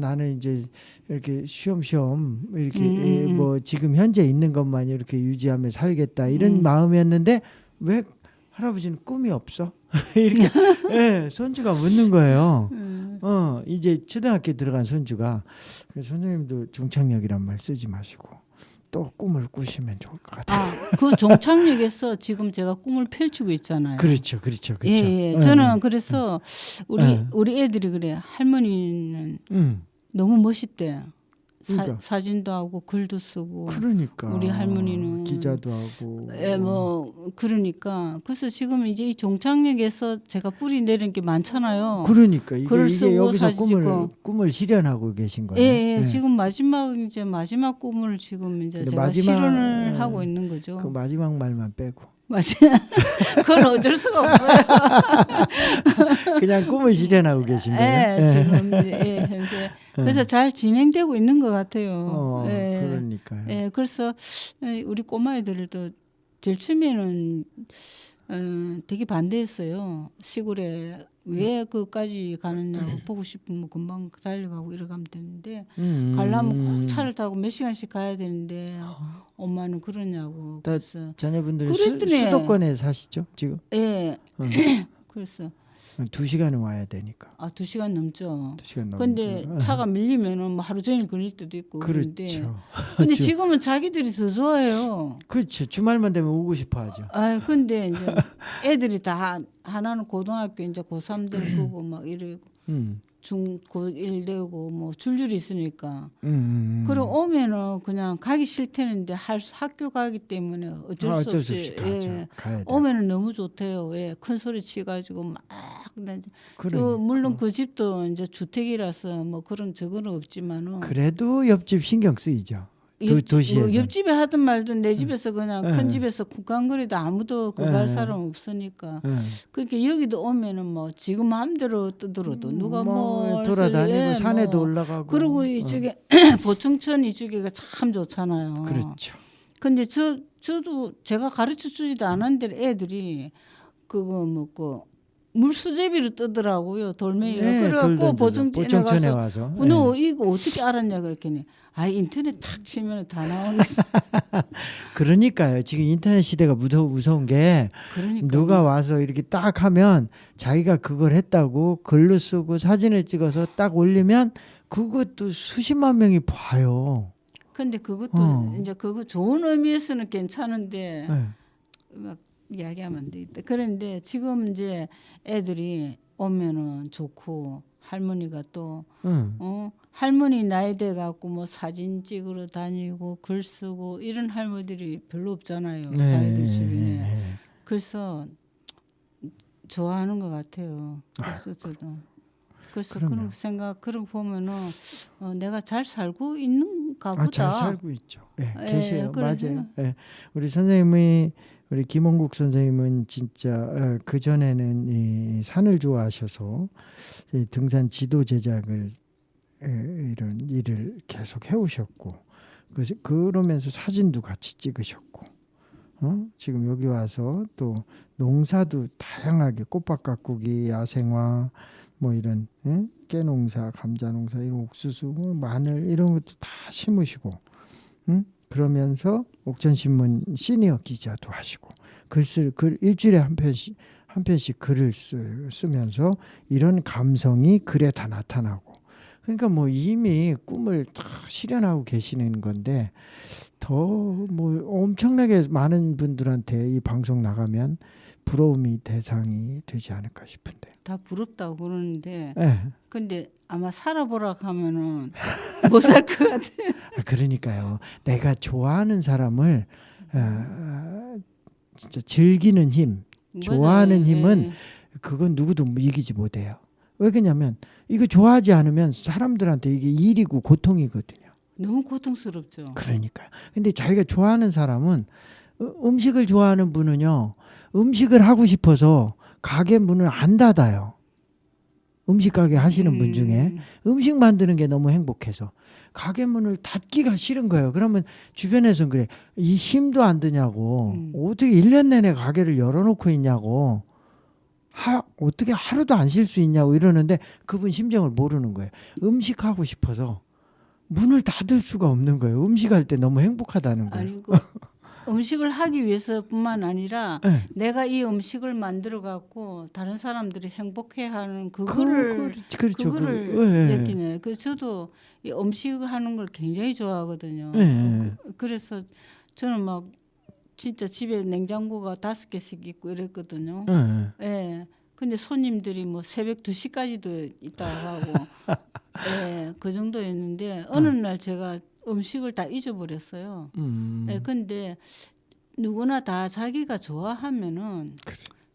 나는 이제 이렇게 쉬엄쉬엄 이렇게 뭐 지금 현재 있는 것만 이렇게 유지하며 살겠다 이런 마음이었는데 왜 할아버지는 꿈이 없어? 이렇게 손주가 묻는 거예요. 이제 초등학교 들어간 손주가 선생님도 종착역이란 말 쓰지 마시고 또 꿈을 꾸시면 좋을 것 같아요. 그 종착역에서 지금 제가 꿈을 펼치고 있잖아요. 그렇죠. 예. 저는 그래서 우리 애들이 그래. 할머니는 너무 멋있대. 그러니까. 사진도 하고 글도 쓰고. 그러니까. 우리 할머니는 기자도 하고. 뭐 그러니까 그래서 지금 이제 이 종착역에서 제가 뿌리 내린 게 많잖아요. 그러니까 이게 여기서 사진 찍고. 꿈을 실현하고 계신 거예요. 예. 지금 마지막 꿈을 지금 이제 제가 실현을 하고 있는 거죠. 그 마지막 말만 빼고. 그건 어쩔 수가 없어요. 그냥 꿈을 실현하고 계신 거예요. 지금 현재 그래서 잘 진행되고 있는 것 같아요. 그러니까요. 그래서 우리 꼬마애들도 제일 처음에는 되게 반대했어요. 시골에 왜 그까지 가느냐고 보고 싶으면 금방 달려가고 이러가면 되는데 가려면 꼭 차를 타고 몇 시간씩 가야 되는데 엄마는 그러냐고. 그래서 자녀분들은 수도권에 사시죠 지금? 예. 그래서 2시간은 와야 되니까. 2시간 넘죠. 2시간 근데 차가 밀리면은 뭐 하루 종일 걸릴 때도 있고 그런데. 그렇죠. 근데 지금은 자기들이 더 좋아해요. 그렇죠. 주말만 되면 오고 싶어 하죠. 근데 이제 애들이 다 하나는 고등학교 이제 고3 될 거고 막 이러고 고1 되고 뭐 줄줄이 있으니까. 그리고 오면은 그냥 가기 싫다는데 학교 가기 때문에 어쩔 수 없이 가야 오면은 너무 좋대요. 큰 소리 치가지고 막 물론 그 집도 이제 주택이라서 뭐 그런 저거는 없지만은 그래도 옆집 신경 쓰이죠. 도시에서. 뭐 옆집에 하든 말든 내 집에서 그냥 큰 집에서 국간거리도 아무도 갈 사람 없으니까. 그러니까 여기도 오면은 뭐 지금 마음대로 뜨들어도 누가 뭐 돌아다니고 산에도 올라가고. 그리고 이쪽에 보충천 이쪽에가 참 좋잖아요. 그렇죠. 근데 저도 제가 가르쳐 주지도 않았는데 애들이 그거 먹고 물수제비로 뜨더라고요. 돌멩이가. 네, 그래갖고 보정전에 보정전에 와서. 너 이거 어떻게 알았냐 그랬더니 인터넷 탁 치면 다 나오네. 그러니까요. 지금 인터넷 시대가 무서운 게 그러니까 누가 와서 이렇게 딱 하면 자기가 그걸 했다고 글로 쓰고 사진을 찍어서 딱 올리면 그것도 수십만 명이 봐요. 근데 그것도 이제 그거 좋은 의미에서는 괜찮은데 네. 막 이야기하면 안 되겠다. 그런데 지금 이제 애들이 오면은 좋고 할머니가 또 할머니 나이 돼 갖고 뭐 사진 찍으러 다니고 글 쓰고 이런 할머니들이 별로 없잖아요. 네. 자기들 주변에. 네. 그래서 좋아하는 것 같아요. 그래서 저도 그래서 그런 생각 그런 보면은 내가 잘 살고 있는가 보다. 잘 살고 있죠. 네, 계세요. 그래서. 맞아요. 네. 우리 김원국 선생님은 진짜 그 전에는 이 산을 좋아하셔서 이 등산 지도 제작을 이런 일을 계속 해오셨고 그러면서 사진도 같이 찍으셨고 지금 여기 와서 또 농사도 다양하게 꽃밭 가꾸기, 야생화 뭐 이런 깨농사, 감자농사, 이런 옥수수, 마늘 이런 것도 다 심으시고 그러면서 옥천신문 시니어 기자도 하시고 글 일주일에 한 편씩 글을 쓰면서 이런 감성이 글에 다 나타나고 그러니까 뭐 이미 꿈을 다 실현하고 계시는 건데 더 뭐 엄청나게 많은 분들한테 이 방송 나가면 부러움이 대상이 되지 않을까 싶은데. 다 부럽다고 그러는데 네. 근데 아마 살아보라 하면은 못 살 것 같아. 그러니까요. 내가 좋아하는 사람을 진짜 즐기는 힘, 좋아하는 힘은 그건 누구도 이기지 못해요. 왜 그러냐면 이거 좋아하지 않으면 사람들한테 이게 일이고 고통이거든요. 너무 고통스럽죠. 그러니까요. 근데 자기가 좋아하는 사람은 음식을 좋아하는 분은요. 음식을 하고 싶어서 가게 문을 안 닫아요. 음식 가게 하시는 분 중에 음식 만드는 게 너무 행복해서 가게 문을 닫기가 싫은 거예요. 그러면 주변에서는 그래. 이 힘도 안 드냐고. 어떻게 1년 내내 가게를 열어놓고 있냐고. 어떻게 하루도 안 쉴 수 있냐고 이러는데 그분 심정을 모르는 거예요. 음식하고 싶어서 문을 닫을 수가 없는 거예요. 음식할 때 너무 행복하다는 거예요. 아니 음식을 하기 위해서뿐만 아니라 네. 내가 이 음식을 만들어 갖고 다른 사람들이 행복해하는 그거를 그렇죠. 느끼네. 그래서 저도 이 음식하는 걸 굉장히 좋아하거든요. 네. 그래서 저는 막 진짜 집에 냉장고가 5개씩 있고 이랬거든요. 예. 근데 손님들이 뭐 새벽 2시까지도 있다고 하고 예, 그 정도였는데 어느 날 제가 음식을 다 잊어버렸어요. 예, 근데 누구나 다 자기가 좋아하면은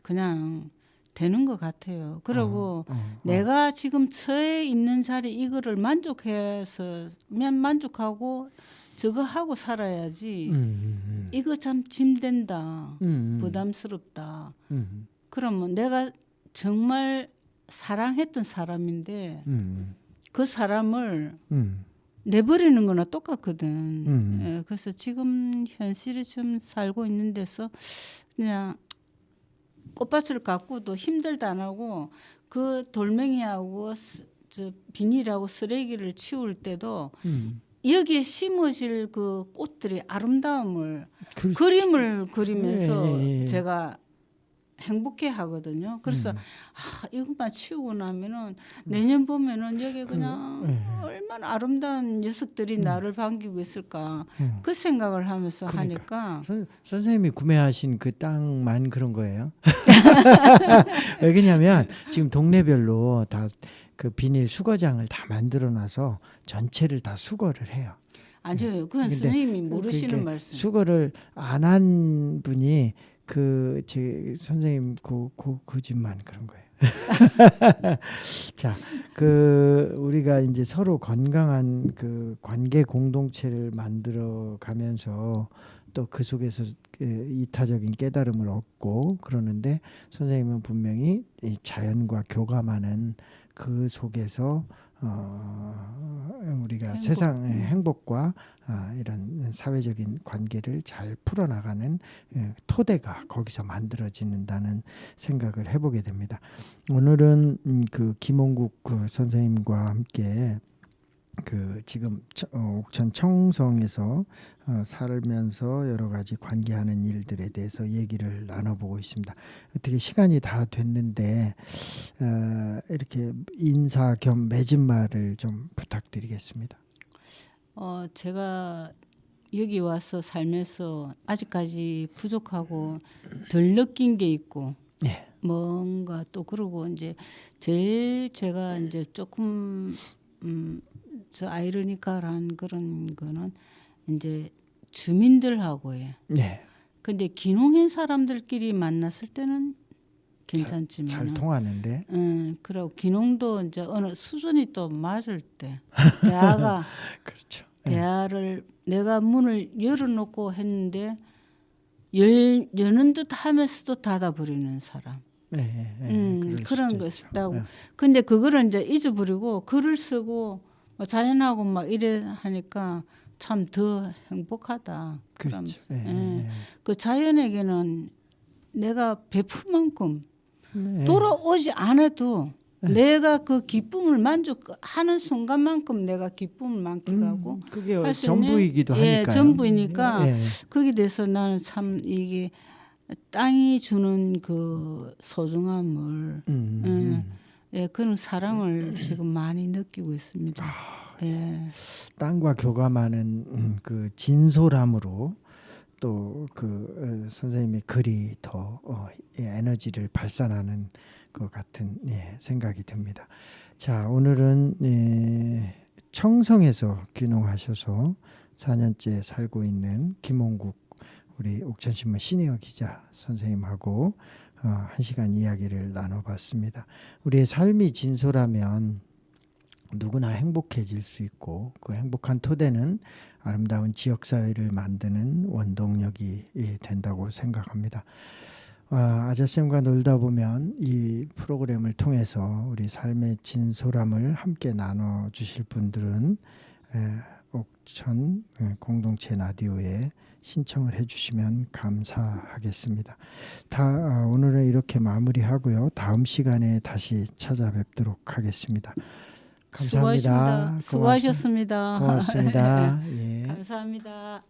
그냥 되는 것 같아요. 그리고 내가 지금 처해 있는 자리 이거를 만족해서면 만족하고 저거 하고 살아야지. 이거 참 짐된다. 부담스럽다. 그러면 내가 정말 사랑했던 사람인데 그 사람을 내버리는 거나 똑같거든. 예, 그래서 지금 현실에 좀 살고 있는 데서 그냥 꽃밭을 가꾸도 힘들도 안 하고 그 돌멩이하고 저 비닐하고 쓰레기를 치울 때도 여기에 심어질 그 꽃들의 아름다움을 그림을 그리면서 제가 행복해 하거든요. 그래서 이것만 치우고 나면은 내년 보면은 여기 그냥 얼마나 아름다운 녀석들이 나를 반기고 있을까 그 생각을 하면서 하니까 선생님이 구매하신 그 땅만 그런 거예요. 왜 그러냐면 지금 동네별로 다 그 비닐 수거장을 다 만들어놔서 전체를 다 수거를 해요. 아니요, 그건 선생님이 모르시는 말씀. 수거를 안 한 분이 제 선생님 그 집만 그런 거예요. 자, 우리가 이제 서로 건강한 그 관계 공동체를 만들어 가면서 또 그 속에서 이타적인 깨달음을 얻고 그러는데 선생님은 분명히 이 자연과 교감하는 그 속에서 우리가 행복. 세상의 행복과 이런 사회적인 관계를 잘 풀어나가는 토대가 거기서 만들어진다는 생각을 해보게 됩니다. 오늘은 그 김홍국 그 선생님과 함께 그 지금 옥천 청성에서 살면서 여러 가지 관계하는 일들에 대해서 얘기를 나눠보고 있습니다. 어떻게 시간이 다 됐는데 이렇게 인사 겸 맺은말을 좀 부탁드리겠습니다. 제가 여기 와서 살면서 아직까지 부족하고 덜 느낀 게 있고 네. 뭔가 또 그러고 이제 제일 제가 이제 조금 저 아이러니컬한 그런 거는 이제 주민들하고의. 네. 근데 귀농한 사람들끼리 만났을 때는 괜찮지만 잘 통하는데. 그리고 귀농도 이제 어느 수준이 또 맞을 때 대화가 그렇죠. 대화를 내가 문을 열어놓고 했는데 여는 듯 하면서도 닫아버리는 사람. 그런 거 있다고. 근데 그거를 이제 잊어버리고 글을 쓰고 뭐 자연하고 막 이래 하니까 참 더 행복하다. 그렇죠. 그 자연에게는 내가 베푼 만큼 돌아오지 않아도 내가 그 기쁨을 만족하는 순간만큼 내가 기쁨을 만끽하고 그게 할 수 있는, 전부이기도 하니까요. 전부니까 거기에 대해서 나는 참 이게 땅이 주는 그 소중함을 그런 사랑을 지금 많이 느끼고 있습니다. 땅과 교감하는 그 진솔함으로 또 그 선생님의 글이 더 에너지를 발산하는 것 같은 생각이 듭니다. 자, 오늘은 청성에서 귀농하셔서 4년째 살고 있는 김홍국 우리 옥천신문 시니어 기자 선생님하고 1시간 이야기를 나눠봤습니다. 우리의 삶이 진솔하면 누구나 행복해질 수 있고 그 행복한 토대는 아름다운 지역사회를 만드는 원동력이 된다고 생각합니다. 아자쌤과 놀다 보면 이 프로그램을 통해서 우리 삶의 진솔함을 함께 나눠주실 분들은 옥천 공동체 라디오에 신청을 해주시면 감사하겠습니다. 오늘은 이렇게 마무리하고요. 다음 시간에 다시 찾아뵙도록 하겠습니다. 감사합니다. 수고하셨습니다. 고맙습니다. 예. 감사합니다.